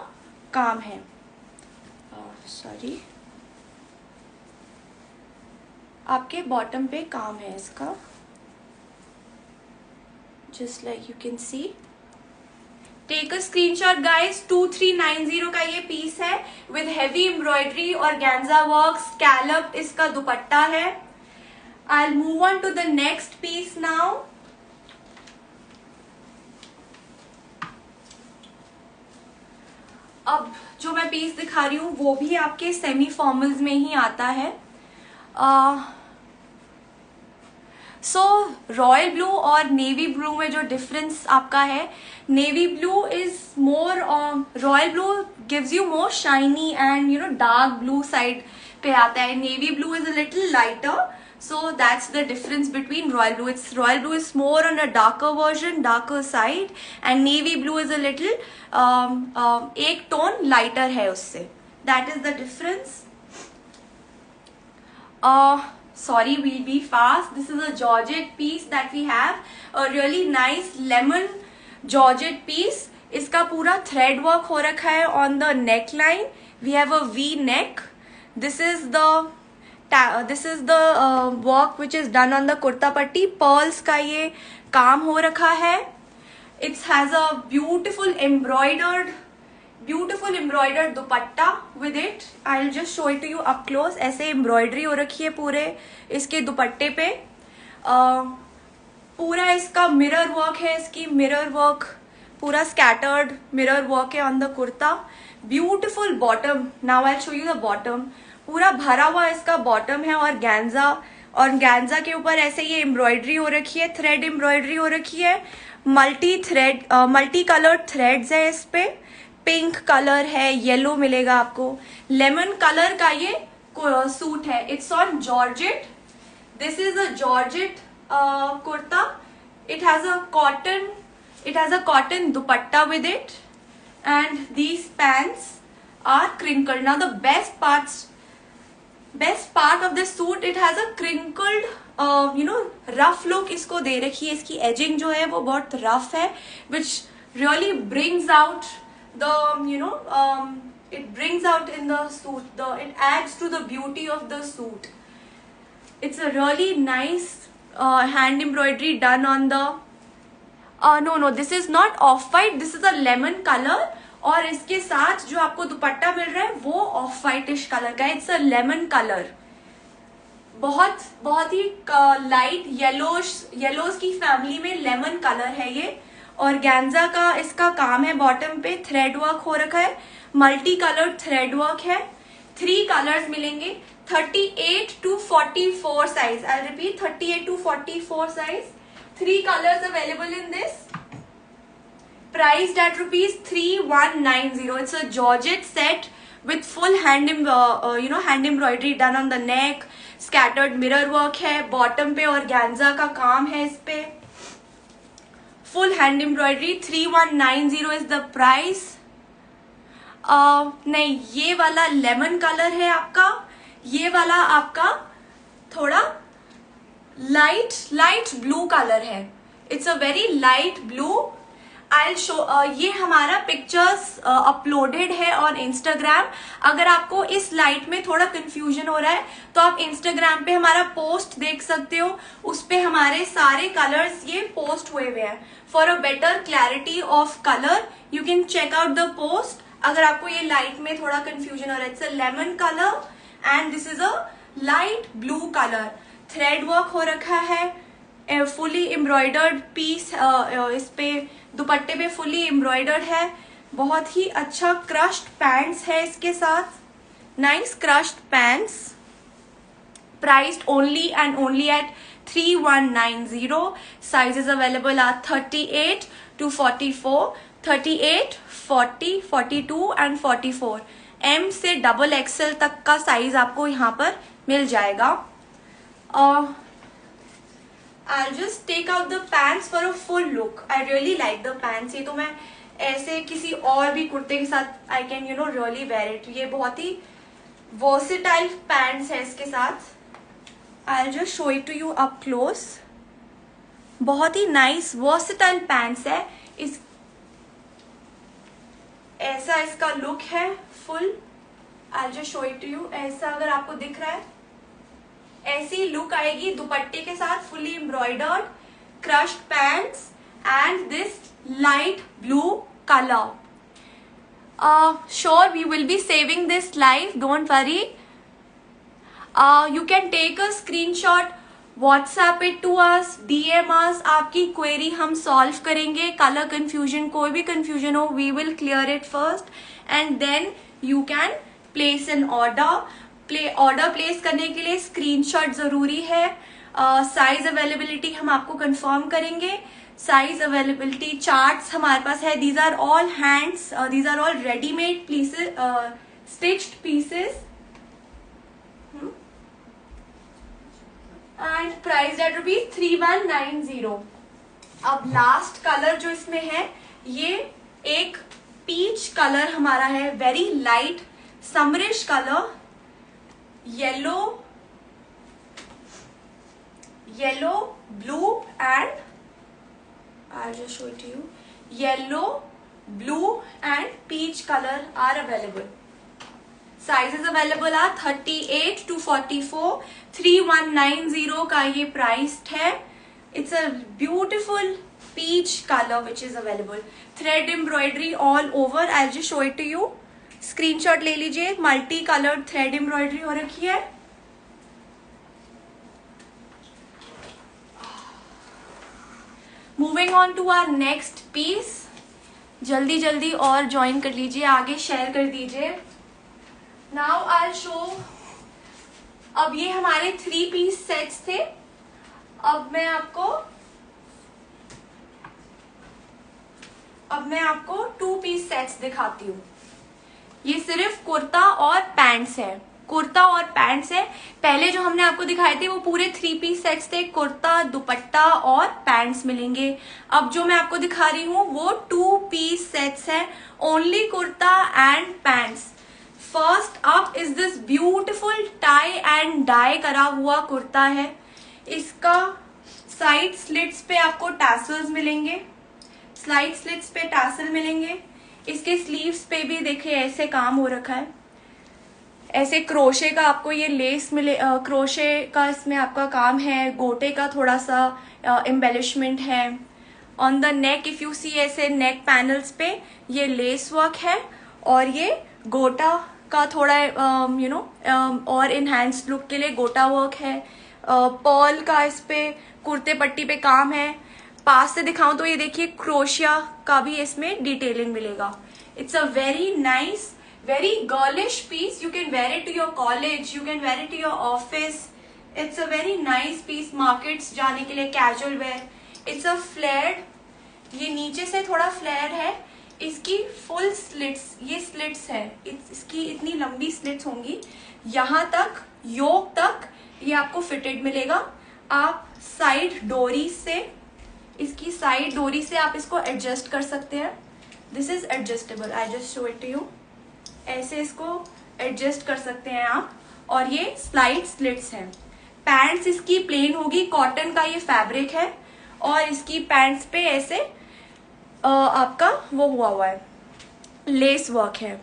काम है. सॉरी, आपके बॉटम पे काम है इसका, just like you can see. Take a screenshot guys. 2390 का ये पीस है with heavy embroidery और organza work. Scallop इसका दुपट्टा है. I'll move on to the next piece now. अब जो मैं पीस दिखा रही हूँ वो भी आपके सेमी फॉर्मल्स में ही आता है. सो रॉयल ब्लू और नेवी ब्लू में जो डिफरेंस आपका है, navy blue is more, royal blue gives you more shiny and dark blue side पे आता है. Navy blue is a little lighter, so that's the difference between royal blue. Royal blue is more on a darker version, darker side, and navy blue is a little एक tone lighter है उससे. That is the difference. Sorry, we'll be fast. This is a georgette piece that we have, a really nice lemon georgette piece. इसका पूरा thread work हो रखा है on the neckline. We have a V neck. This is the work which is done on the kurta patti. Pearls का ये काम हो रखा है. It has a beautiful embroidered dupatta with it. I'll just show it to you up close. ऐसे embroidery हो रखी है पूरे इसके दुपट्टे पे. पूरा इसका मिरर वर्क है, इसकी मिरर वर्क पूरा स्कैटर्ड मिरर वर्क है on the kurta. Beautiful bottom. Now I show you the bottom. पूरा भरा हुआ इसका बॉटम है और गैंजा के ऊपर ऐसे ये एम्ब्रॉयडरी हो रखी है, थ्रेड एम्ब्रॉयडरी हो रखी है. मल्टी कलर्ड थ्रेड्स है इस पे. पिंक कलर है, येलो मिलेगा आपको. लेमन कलर का ये सूट है. It's on georgette. This is a georgette kurta. It has a cotton dupatta with it and these pants are crinkled. Now the best part of the suit, it has a crinkled rough look इसको दे रखी है. इसकी ageing जो है वो बहुत rough है, which really brings out it brings out in the suit, it adds to the beauty of the suit. It's a really nice hand embroidery done on the no, this is not off white, this is a lemon color. और इसके साथ जो आपको दुपट्टा मिल रहा है वो of whitish colour का है. It's a lemon colour. बहुत ही लाइट येलोज की फैमिली में लेमन कलर है ये. और गैंजा का इसका काम है. बॉटम पे थ्रेड वर्क हो रखा है, मल्टी कलर्ड थ्रेड वर्क है. 3 कलर्स मिलेंगे, 38 to 44 size. I repeat, 38 to 44 size. 3 colours available in this. Priced at ₹3190. It's a Georgette set with full hand embroidery done on the neck. Scattered mirror work है. Bottom पे organza का काम है इस पे. Full hand embroidery. 3190 is the price. नहीं, ये वाला लेमन कलर है आपका. ये वाला आपका थोड़ा लाइट ब्लू कलर है. It's a very light blue. I show ये हमारा पिक्चर्स अपलोडेड है ऑन इंस्टाग्राम. अगर आपको इस लाइट में थोड़ा कंफ्यूजन हो रहा है तो आप इंस्टाग्राम पे हमारा पोस्ट देख सकते हो. उस पे हमारे सारे कलर्स ये पोस्ट हुए हुए हैं. For a better clarity of colour you can check out the post. अगर आपको ये लाइट में थोड़ा कंफ्यूजन हो रहा है, it's a lemon colour and this is a light blue colour. Thread work हो रखा है, फुली एम्ब्रॉयडर्ड पीस. इस पे दुपट्टे पे फुली एम्ब्रॉयडर्ड है. बहुत ही अच्छा क्रश्ड पैंट्स है इसके साथ. Nice crushed pants. Priced only and only at 3190. Sizes available are 38 to 44, 38, 40, 42 and 44. M से XXL तक का साइज आपको यहाँ पर मिल जाएगा. I'll just take out the pants for a full look. I really like the pants. ये तो मैं ऐसे किसी और भी कुर्ते के साथ I can really wear it. ये बहुत ही versatile pants है इसके साथ. I'll just show it to you up close. बहुत ही nice versatile pants है. ऐसा इसका लुक है full. I'll just show it to you. ऐसा अगर आपको दिख रहा है, ऐसी लुक आएगी दुपट्टे के साथ. Fully embroidered crushed pants and this light blue colour. Sure we will be saving this live, don't worry. You can take a screenshot, WhatsApp it to us, DM us. आपकी क्वेरी हम solve करेंगे. Colour confusion, कोई भी confusion हो, we will clear it first and then you can place an order. Order place करने के लिए screenshot जरूरी है. साइज अवेलेबिलिटी हम आपको कंफर्म करेंगे. साइज अवेलेबिलिटी चार्ट्स हमारे पास है. These are all hands, these are all readymade pieces, stitched pieces and price at ₹3190. अब लास्ट कलर जो इसमें है, ये एक पीच कलर हमारा है. Very light summerish colour. Yellow, blue and I'll just show it to you. Yellow, blue and peach color are available. Sizes available are 38 to 44. 3190 का ये priced है. It's a beautiful peach color which is available. Thread embroidery all over. I'll just show it to you. Screenshot ले लीजिए. Multi coloured thread embroidery हो रखी है. Moving on to our next piece. जल्दी जल्दी और ज्वाइन कर लीजिए, आगे शेयर कर दीजिए. Now I show. अब ये हमारे 3 पीस सेट्स थे. अब मैं आपको 2 पीस सेट्स दिखाती हूँ. ये सिर्फ कुर्ता और पैंट्स है. कुर्ता और पैंट्स है. पहले जो हमने आपको दिखाए थे वो पूरे 3 पीस सेट्स थे. कुर्ता, दुपट्टा और पैंट्स मिलेंगे. अब जो मैं आपको दिखा रही हूँ वो 2 पीस सेट्स है. Only kurta and pants. First up is this beautiful tie and dye करा हुआ कुर्ता है. इसका साइड स्लिट्स पे आपको टैसल्स मिलेंगे. स्लाइड स्लिट्स पे टैसल मिलेंगे. इसके स्लीव्स पे भी देखिए ऐसे काम हो रखा है. ऐसे क्रोशे का आपको ये लेस मिले. क्रोशे का इसमें आपका काम है. गोटे का थोड़ा सा एम्बेलिशमेंट है. On the neck if you see, ऐसे नेक पैनल्स पे ये लेस वर्क है और ये गोटा का थोड़ा और इनहैंस्ड लुक के लिए गोटा वर्क है. पर्ल का इस पे कुर्ते पट्टी पे काम है. पास से दिखाऊं तो ये देखिए क्रोशिया का भी इसमें डिटेलिंग मिलेगा. It's a very nice, very girlish piece. You can wear it to your college, you can wear it to your office. It's a very nice piece. markets जाने के लिए casual wear. It's a flared. ये नीचे से थोड़ा flare है. इसकी full slits, ये स्लिट्स है, इसकी इतनी लंबी स्लिट्स होंगी यहाँ तक, योक तक ये आपको फिटेड मिलेगा. आप साइड डोरी से, इसकी साइड डोरी से आप इसको एडजस्ट कर सकते हैं. This is adjustable. I just show it to you. ऐसे इसको एडजस्ट कर सकते हैं आप. और ये स्लाइड स्लिट्स है. पैंट्स इसकी प्लेन होगी, कॉटन का ये फैब्रिक है. और इसकी पैंट्स पे ऐसे आपका वो हुआ है, लेस वर्क है.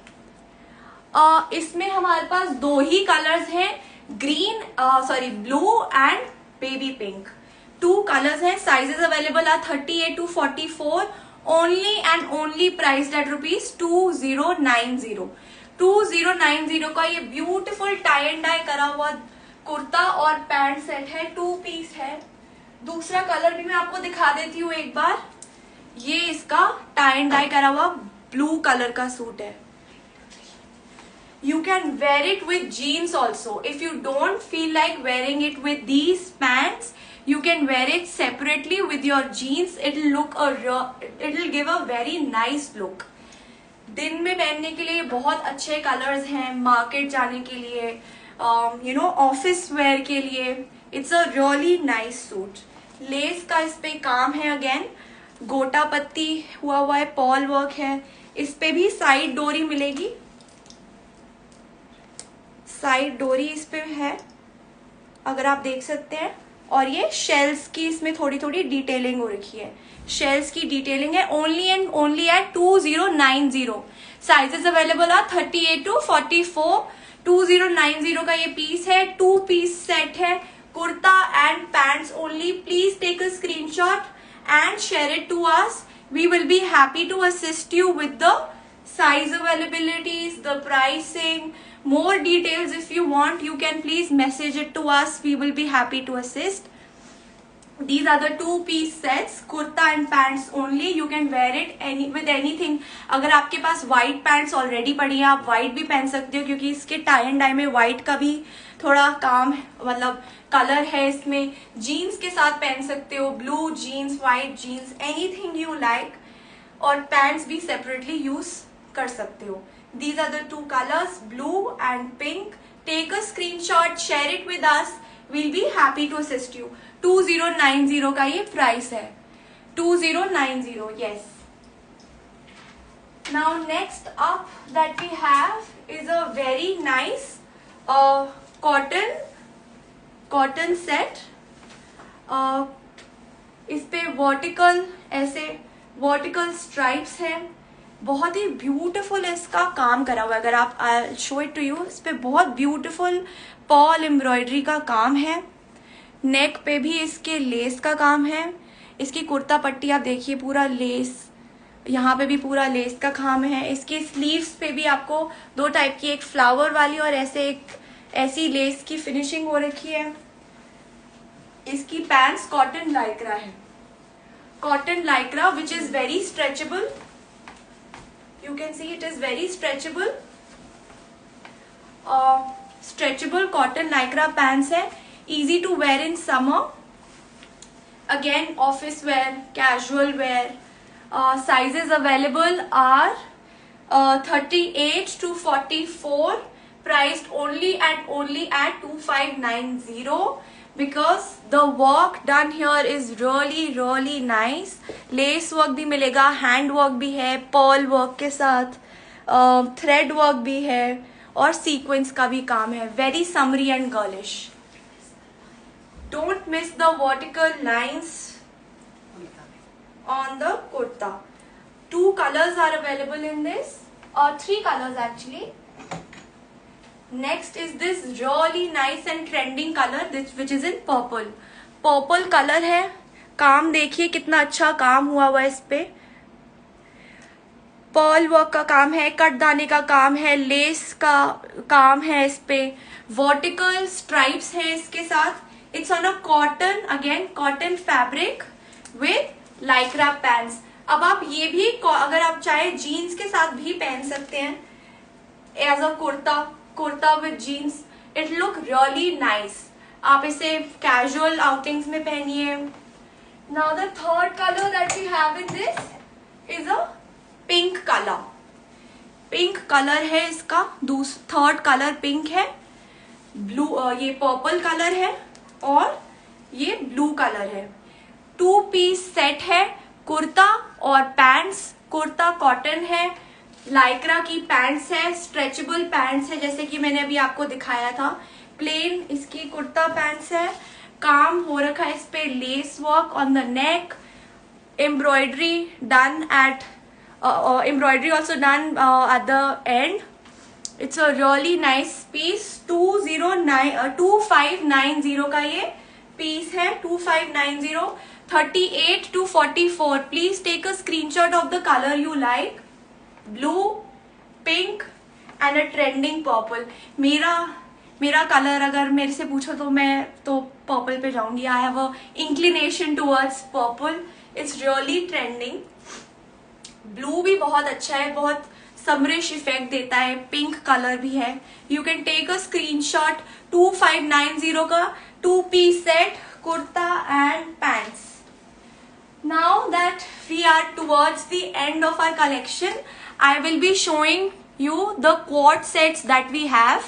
इसमें हमारे पास 2 ही कलर्स हैं, green blue and baby pink. 2 colours हैं. Sizes available are 38 to 44. Only and only priced at ₹2090. 2090 का ये ब्यूटीफुल टाई एंड डाई करा हुआ कुर्ता और पैंट सेट है. 2 पीस है. दूसरा कलर भी मैं आपको दिखा देती हूँ एक बार. ये इसका टाई एंड डाई करा हुआ ब्लू कलर का सूट है. You can wear it with jeans also. If you don't feel like wearing it with these pants, you can wear it separately with your jeans. It'll give a very nice look. दिन में पहनने के लिए बहुत अच्छे colours हैं. Market जाने के लिए, ऑफिस वेयर के लिए. It's a really nice suit. Less का इस पे काम है. अगेन गोटा पत्ती हुआ है, पॉल वर्क है. इस पे भी साइड डोरी मिलेगी. साइड डोरी इस पे है, अगर आप देख सकते हैं. और ये शेल्स की इसमें थोड़ी थोड़ी डिटेलिंग हो रखी है. शेल्स की डिटेलिंग है. Only and only at 2090. Sizes available are 38 to 44. 2090 का ये पीस है. 2 पीस सेट है. Kurta and pants only. Please take a screenshot and share it to us. We will be happy to assist you with the size availabilities, the pricing, more details. If you want, you can please message it to us. We will be happy to assist. These are the 2-piece sets, kurta and pants only. You can wear it with anything. अगर आपके पास white pants already पड़ी है, आप white भी पहन सकते हो, क्योंकि इसके tie and dye में white का भी थोड़ा काम, मतलब कलर है इसमें. जीन्स के साथ पहन सकते हो, blue jeans, white jeans, anything you like. और पैंट्स भी सेपरेटली यूज कर सकते हो. These are the 2 colors, blue and pink. Take a screenshot, share it with us. We'll be happy to assist you. 2090 का ये प्राइस है. 2090, yes. Now next up that we have is a very nice cotton set. इस पे vertical stripes है. बहुत ही beautiful इसका काम करा हुआ है. अगर आप, I show it to you. इस पे बहुत ब्यूटीफुल पॉल एम्ब्रॉयडरी का काम है. नेक पे भी इसके लेस का काम है. इसकी कुर्ता पट्टी आप देखिए, पूरा लेस, यहाँ पे भी पूरा लेस का काम है. इसके स्लीव्स पे भी आपको 2 टाइप की, एक फ्लावर वाली और ऐसी लेस की फिनिशिंग हो रखी है. इसकी पैंट्स कॉटन लाइक्रा है. Cotton Lycra which is very stretchable. You can see it is very stretchable. Stretchable cotton lycra pants है. Easy to wear in summer. Again, office wear, casual wear. Sizes available are 38 to 44. Priced only at 2590. Because the work done here is really nice. Lace work भी मिलेगा, hand work भी है, pearl work के साथ thread work भी है, और sequence का भी काम है. Very summary and girlish. Don't miss the vertical lines on the kurta. 2 colors are available in this, or 3 colors actually. Next is this really nice and trending color, which is in purple. Purple color है. काम देखिए कितना अच्छा काम हुआ है इस पे. पर्ल वर्क का काम है, कट दाने का काम है, लेस का काम है इस पे, वर्टिकल स्ट्राइप्स है इसके साथ. It's on a cotton, again cotton fabric with Lycra pants. अब आप ये भी, अगर आप चाहे जीन्स के साथ भी पहन सकते हैं. As a kurta with jeans, it look really nice. आप इसे कैजुअल आउटिंग्स में पहनिए। Now the third colour that we have in this is a pink colour. Pink colour है इसका, थर्ड कलर पिंक है, ब्लू ये पर्पल कलर है और ये ब्लू कलर है। 2 पीस सेट है, कुर्ता और पैंट्स। कुर्ता कॉटन है, लाइक्रा की पैंट्स है, स्ट्रेचेबल पैंट्स है जैसे कि मैंने अभी आपको दिखाया था। प्लेन इसकी कुर्ता पैंट्स है, काम हो रखा है इस पे lace work on the neck, embroidery done at embroidery also done at the end. It's a really nice piece. 2590 का ये piece है, 2590, 38 to 44. Please take a screenshot of the color you like. Blue, pink and a trending purple. मेरा colour अगर मेरे से पूछो तो मैं तो पर्पल पे जाऊंगी। I have a inclination towards purple. It's really trending. Blue भी बहुत अच्छा है, बहुत समरिश इफेक्ट देता है। पिंक कलर भी है। You can take a screenshot. 2590 का 2 piece set, kurta and pants. Now that we are towards the end of our collection, I will be showing you the quad sets that we have.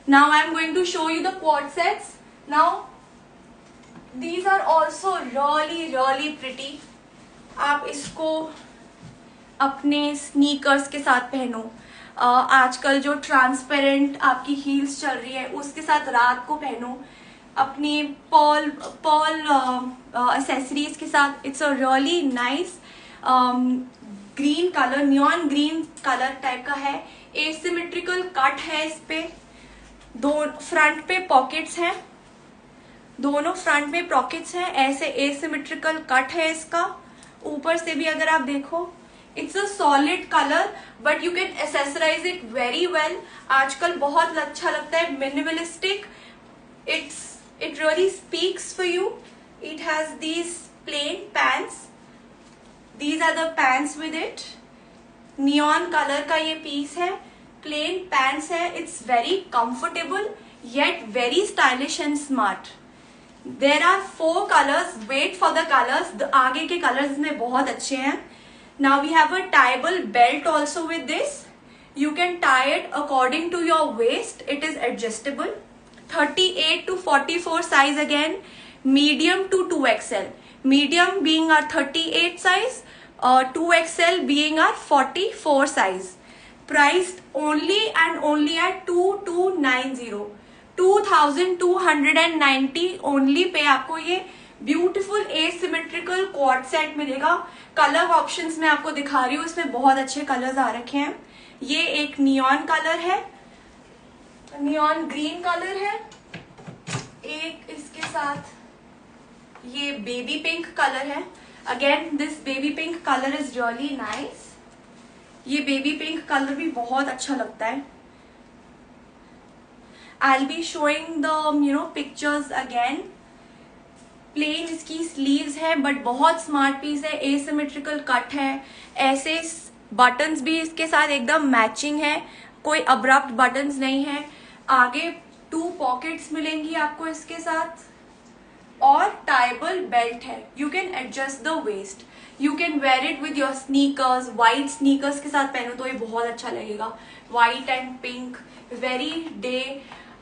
Now I am going to show you the quad sets. Now these are also really pretty. आप इसको अपने sneakers के साथ पहनो। आजकल जो transparent आपकी heels चल रही है उसके साथ रात को पहनो, अपनी पर्ल एक्सेसरीज के साथ। It's a really nice green colour, neon green colour type का है। एसिमेट्रिकल कट है इस पे, दो फ्रंट पे पॉकेट्स हैं, दोनों फ्रंट में पॉकेट्स हैं। ऐसे एसिमेट्रिकल कट है इसका। ऊपर से भी अगर आप देखो, it's a solid colour but you can accessorise it very well. आजकल बहुत अच्छा लगता है, minimalistic. It really speaks for you. It has these plain pants, these are the pants with it. Neon colour का ये पीस है, plain pants है। It's very comfortable yet very stylish and smart. There are 4 colours, wait for the colours. आगे के colours इसमें बहुत अच्छे हैं। Now we have a tieable belt also with this. You can tie it according to your waist. It is adjustable. 38 to 44 size again. Medium to 2XL. Medium being our 38 size. 2XL being our 44 size. Priced only and only at 2290. 2290 only पे आपको ये beautiful asymmetrical quad set मिलेगा। Colour options मैं आपको दिखा रही हूँ, इसमें बहुत अच्छे कलर्स आ रखे हैं। ये एक नियॉन कलर है, नियॉन ग्रीन कलर है। एक इसके साथ ये बेबी पिंक कलर है। Again this baby pink colour is really nice. ये बेबी पिंक कलर भी बहुत अच्छा लगता है। I'll be showing the pictures again. Plain इसकी स्लीव्स है बट बहुत स्मार्ट पीस है। एसिमेट्रिकल कट है, ऐसे बटन्स भी इसके साथ एकदम मैचिंग है, कोई अब्रप्ट बटन्स नहीं है। आगे 2 पॉकेट्स मिलेंगी आपको इसके साथ और टाइबल बेल्ट है। You can adjust the waist. You can wear it with your sneakers. White sneakers के साथ पहनो तो ये बहुत अच्छा लगेगा। White and pink, very day.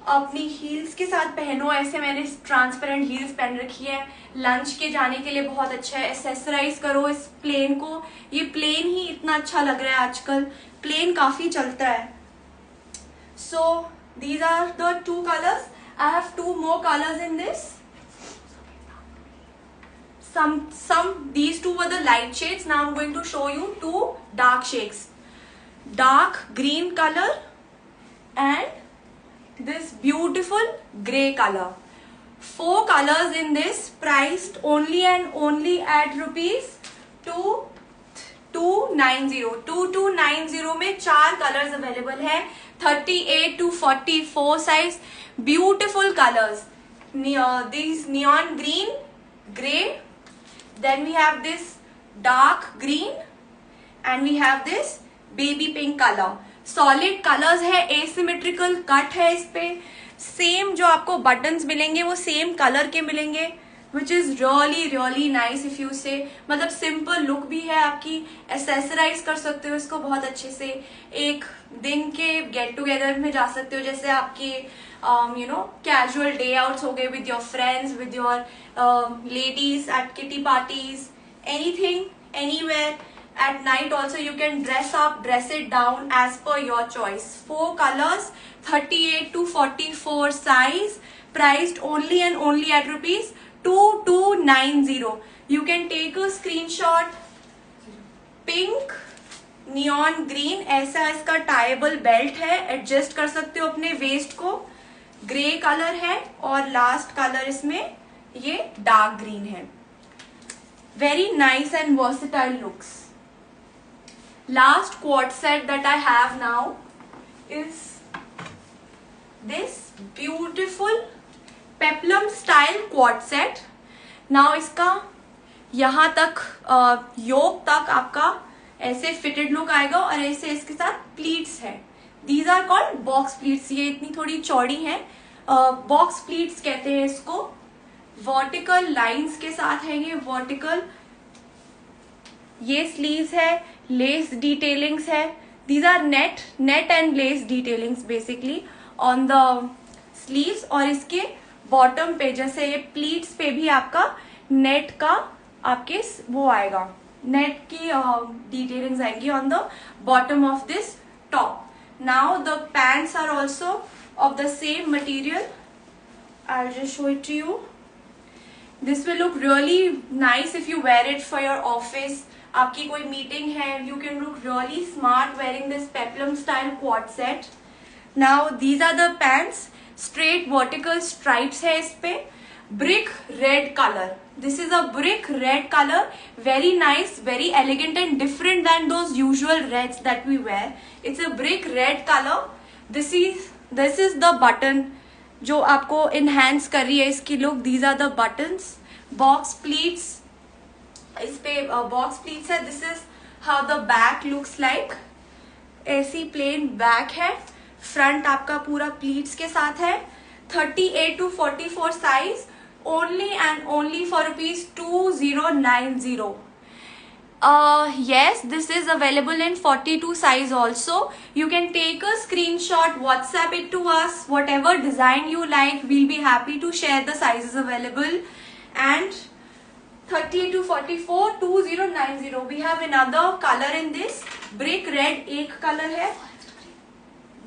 अपनी हील्स के साथ पहनो, ऐसे मैंने ट्रांसपेरेंट हील्स पहन रखी है, लंच के जाने के लिए बहुत अच्छा है। एसेसराइज करो इस प्लेन को। ये प्लेन ही इतना अच्छा लग रहा है आजकल, प्लेन काफी चलता है। So these are the 2 colours. I have 2 more colors in this. These 2 were the light shades. Now I'm going to show you 2 dark shades. Dark green color and this beautiful gray color. 4 colors in this, priced only and only at rupees 2290. 2290 में 4 colors available है। 38 to 44 size, beautiful colors. These neon green, gray, then we have this dark green and we have this baby pink color. Solid colours है, asymmetrical cut है इस पे, same जो आपको buttons मिलेंगे वो सेम कलर के मिलेंगे, which is really really nice if you से। मतलब सिंपल लुक भी है आपकी, एसेसराइज कर सकते हो इसको बहुत अच्छे से, एक दिन के गेट टुगेदर में जा सकते हो, जैसे आपके कैजुअल डे आउट्स हो गए with your friends, with your ladies at kitty parties, anything anywhere. At night also you can dress up, dress it down as per your choice. 4 colors, 38 to 44 size, priced only and only at rupees 2290. You can take a screenshot. Pink, neon green, ऐसा इसका टाइबल belt है, adjust कर सकते हो अपने waste को. Grey colour है और लास्ट कलर इसमें ये डार्क ग्रीन है. Very nice and versatile looks. Last quad set that I have now is this beautiful peplum style quad set. Now इसका यहाँ तक योक तक आपका ऐसे फिटेड लुक आएगा और ऐसे इसके साथ प्लीट्स है. These are called box pleats. ये इतनी थोड़ी चौड़ी है, बॉक्स प्लीट्स कहते हैं इसको. वर्टिकल लाइंस के साथ है ये, वर्टिकल. ये स्लीव्स है, लेस डिटेलिंग्स है. These are net and lace detailings basically on the sleeves. और इसके बॉटम पे जैसे ये प्लीट्स पे भी आपका नेट का आपके वो आएगा, नेट की डिटेलिंग्स आएंगी on the bottom of this top. Now the pants are also of the same material. I will just show it to you. This will look really nice if you wear it for your office. आपकी कोई meeting है, you can look really smart wearing this peplum style quad set. Now these are the pants, straight vertical stripes है इस पे. Brick red colour, this is a brick red colour, very nice, very elegant and different than those usual reds that we wear. It's a brick red colour. This is the button जो आपको enhance कर रही है इसकी look. These are the buttons. Box pleats, इस पे box pleats है. This is how the back looks like. ऐसी प्लेन बैक है, फ्रंट आपका पूरा प्लीट्स के साथ है. 38 to 44 size, only and only for rupees 2090. Yes, this is available in 42 size also. You can take a screenshot, WhatsApp it to us, whatever design you like, we'll be happy to share the sizes available. And 38 to 44, 2090. We have another color in this, brick red एक colour है,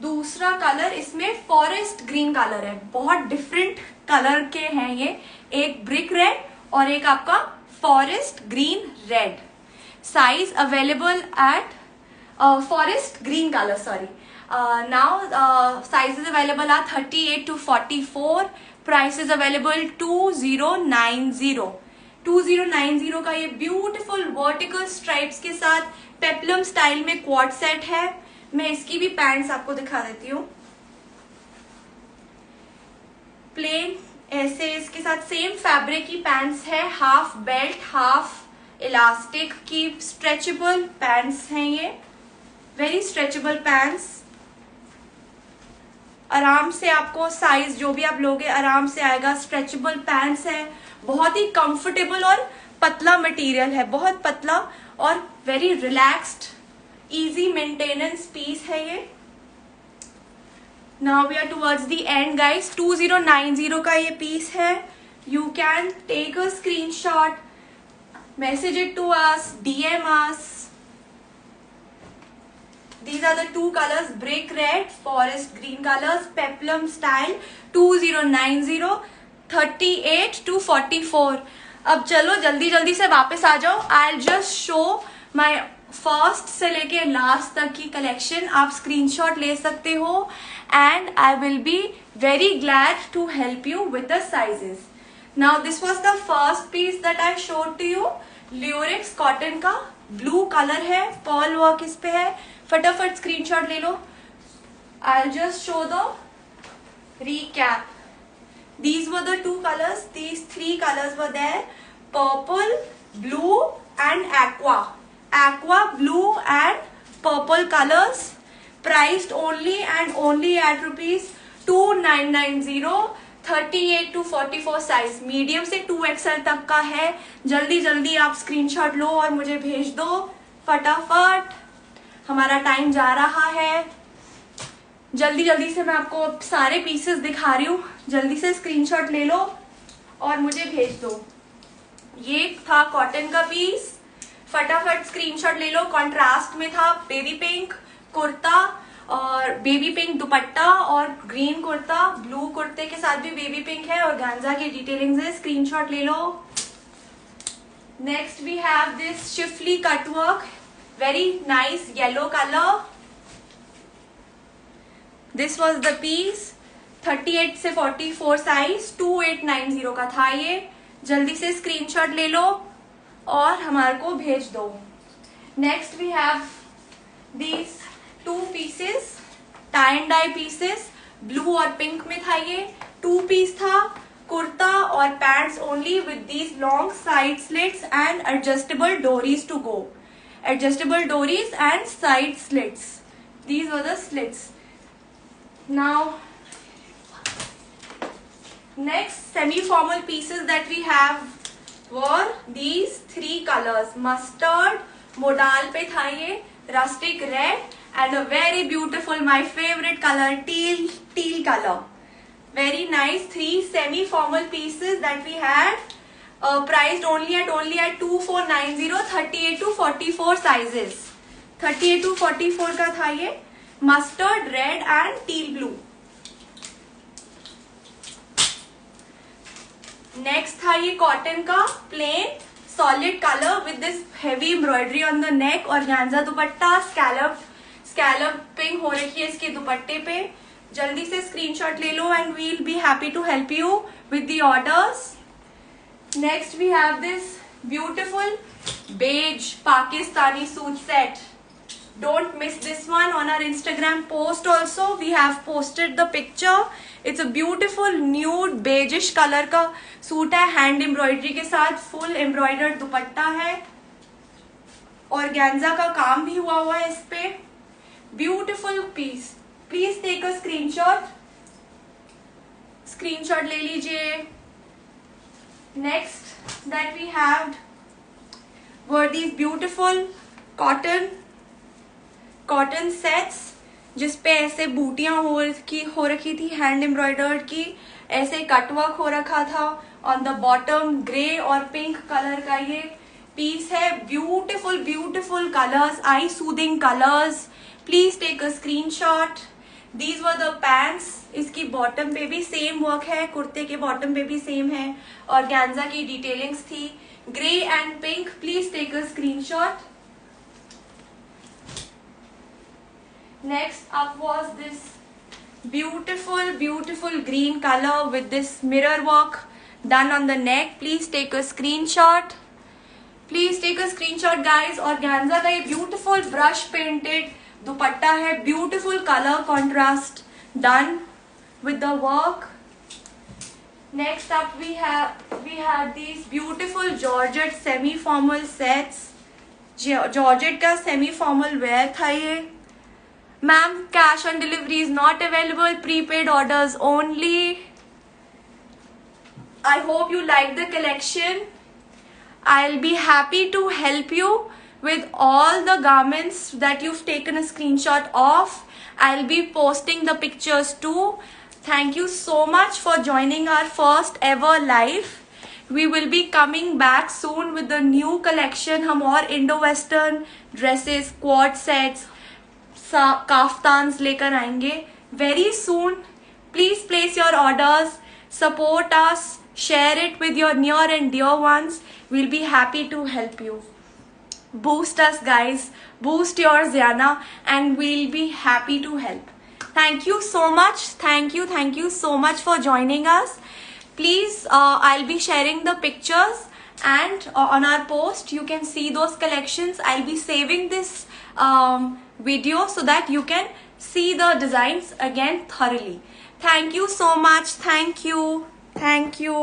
दूसरा colour इसमें forest green colour है. बहुत different colour के हैं ये, एक ब्रिक रेड और एक आपका forest green red. Size available at forest green colour, sorry. Now sizes available are 38 to 44. Price is available 2090. 2090 का ये ब्यूटीफुल वर्टिकल स्ट्राइप्स के साथ पेप्लम स्टाइल में क्वाड सेट है. मैं इसकी भी पैंट्स आपको दिखा देती हूँ. प्लेन ऐसे इसके साथ सेम फैब्रिक की पैंट्स है, हाफ बेल्ट हाफ इलास्टिक की स्ट्रेचेबल पैंट्स हैं ये. Very stretchable pants. आराम से आपको साइज जो भी आप लोगे आराम से आएगा. स्ट्रेचेबल पैंट्स है, बहुत ही कंफर्टेबल और पतला मटेरियल है, बहुत पतला और very relaxed, easy maintenance piece है ये. Now we are towards the end guys. 2090 का ये पीस है. You can take a screenshot, message it to us, DM us. These are the two colors, brick red, forest green colors, peplum style, 2090, 38 to 44. अब चलो जल्दी जल्दी से वापस आ जाओ. I'll just show my first से लेके लास्ट तक की कलेक्शन. आप स्क्रीनशॉट ले सकते हो and I will be very glad to help you with the sizes. Now this was the first piece that I showed to you. Lurex cotton का blue colour है, पर्ल वर्क इस पे है. फटाफट स्क्रीनशॉट ले लो. I will just show the recap. These were the two colors, these three colors were there, purple, blue and aqua. Aqua, blue and purple colors. priced only and only at ₹2990. 38 to 44 size, medium से 2XL तक का है। जल्दी जल्दी आप screenshot लो और मुझे भेज दो फटाफट, हमारा टाइम जा रहा है। जल्दी जल्दी से मैं आपको सारे पीसेस दिखा रही हूँ, जल्दी से स्क्रीनशॉट ले लो और मुझे भेज दो। ये था कॉटन का पीस, फटाफट स्क्रीनशॉट ले लो। कॉन्ट्रास्ट में था बेबी पिंक कुर्ता और बेबी पिंक दुपट्टा और ग्रीन कुर्ता, ब्लू कुर्ते के साथ भी बेबी पिंक है और गांजा की डिटेलिंग्स है, स्क्रीनशॉट ले लो। Next we have this schiffli cutwork, very nice yellow colour. This was the piece, 38 से 44 साइज, 2890 का था ये। जल्दी से स्क्रीनशॉट ले लो और हमारे को भेज दो। Next we have these 2 pieces, tie and dye pieces, blue और पिंक में था ये। 2 पीस था, कुर्ता और pants only with these long side slits and adjustable doris to go, adjustable doris and side slits, these were the slits. Now next semi formal pieces that we have were these 3 colors, mustard, modal पे था ये, rustic red and a very beautiful, my favorite color, teal color. Very nice 3 semi formal pieces that we had, priced only at 2490, 38 to 44 sizes, 38 to 44 का था ये, mustard red and teal blue. Next था ये cotton का plane solid colour with this heavy embroidery on the नेक, और गांजा दुपट्टा, scalloping हो रखी है इसके दुपट्टे पे। जल्दी से स्क्रीनशॉट ले लो and we will be happy to help you with the orders. Next we have this beautiful beige Pakistani suit set, don't miss this one on our Instagram post also, we have posted the picture. It's a beautiful nude beigeish color का suit है, hand embroidery के साथ, full embroidered dupatta है और गैंजा का काम भी हुआ है इस पे। Beautiful piece, please take a screenshot ले लीजिए। Next that we have were these beautiful cotton sets जिसपे ऐसे बूटियां हो रखी थी हैंड एम्ब्रॉयडर्ड की, ऐसे कटवर्क हो रखा था ऑन द बॉटम। ग्रे और पिंक कलर का ये पीस है, beautiful colours, eye soothing colours. Please take a screenshot. These were the pants, इसकी बॉटम पे भी सेम वर्क है, कुर्ते के बॉटम पे भी सेम है और गैंजा की डिटेलिंग्स थी, grey and pink. Please take a screenshot. Next up was this beautiful green color with this mirror work done on the neck. Please take a screenshot. Please take a screenshot guys। और गांजा का ये beautiful brush painted दुपट्टा है, beautiful color contrast done with the work। Next up we had these beautiful Georgette semi formal sets। Georgette का semi formal wear था ये। Ma'am, cash on delivery is not available, prepaid orders only। I hope you like the collection. I'll be happy to help you with all the garments that you've taken a screenshot of. I'll be posting the pictures too. Thank you so much for joining our first ever live. We will be coming back soon with the new collection। हम और Indo-Western dresses, quad sets, kaftans लेकर आएंगे very soon. Please place your orders, support us, share it with your near and dear ones. Will be happy to help you. Boost us guys, boost your Ziyana and we'll be happy to help। Thank you so much, thank you so much for joining us। Please I'll be sharing the pictures and on our post you can see those collections। I'll be saving this video so that you can see the designs again thoroughly। Thank you so much, thank you।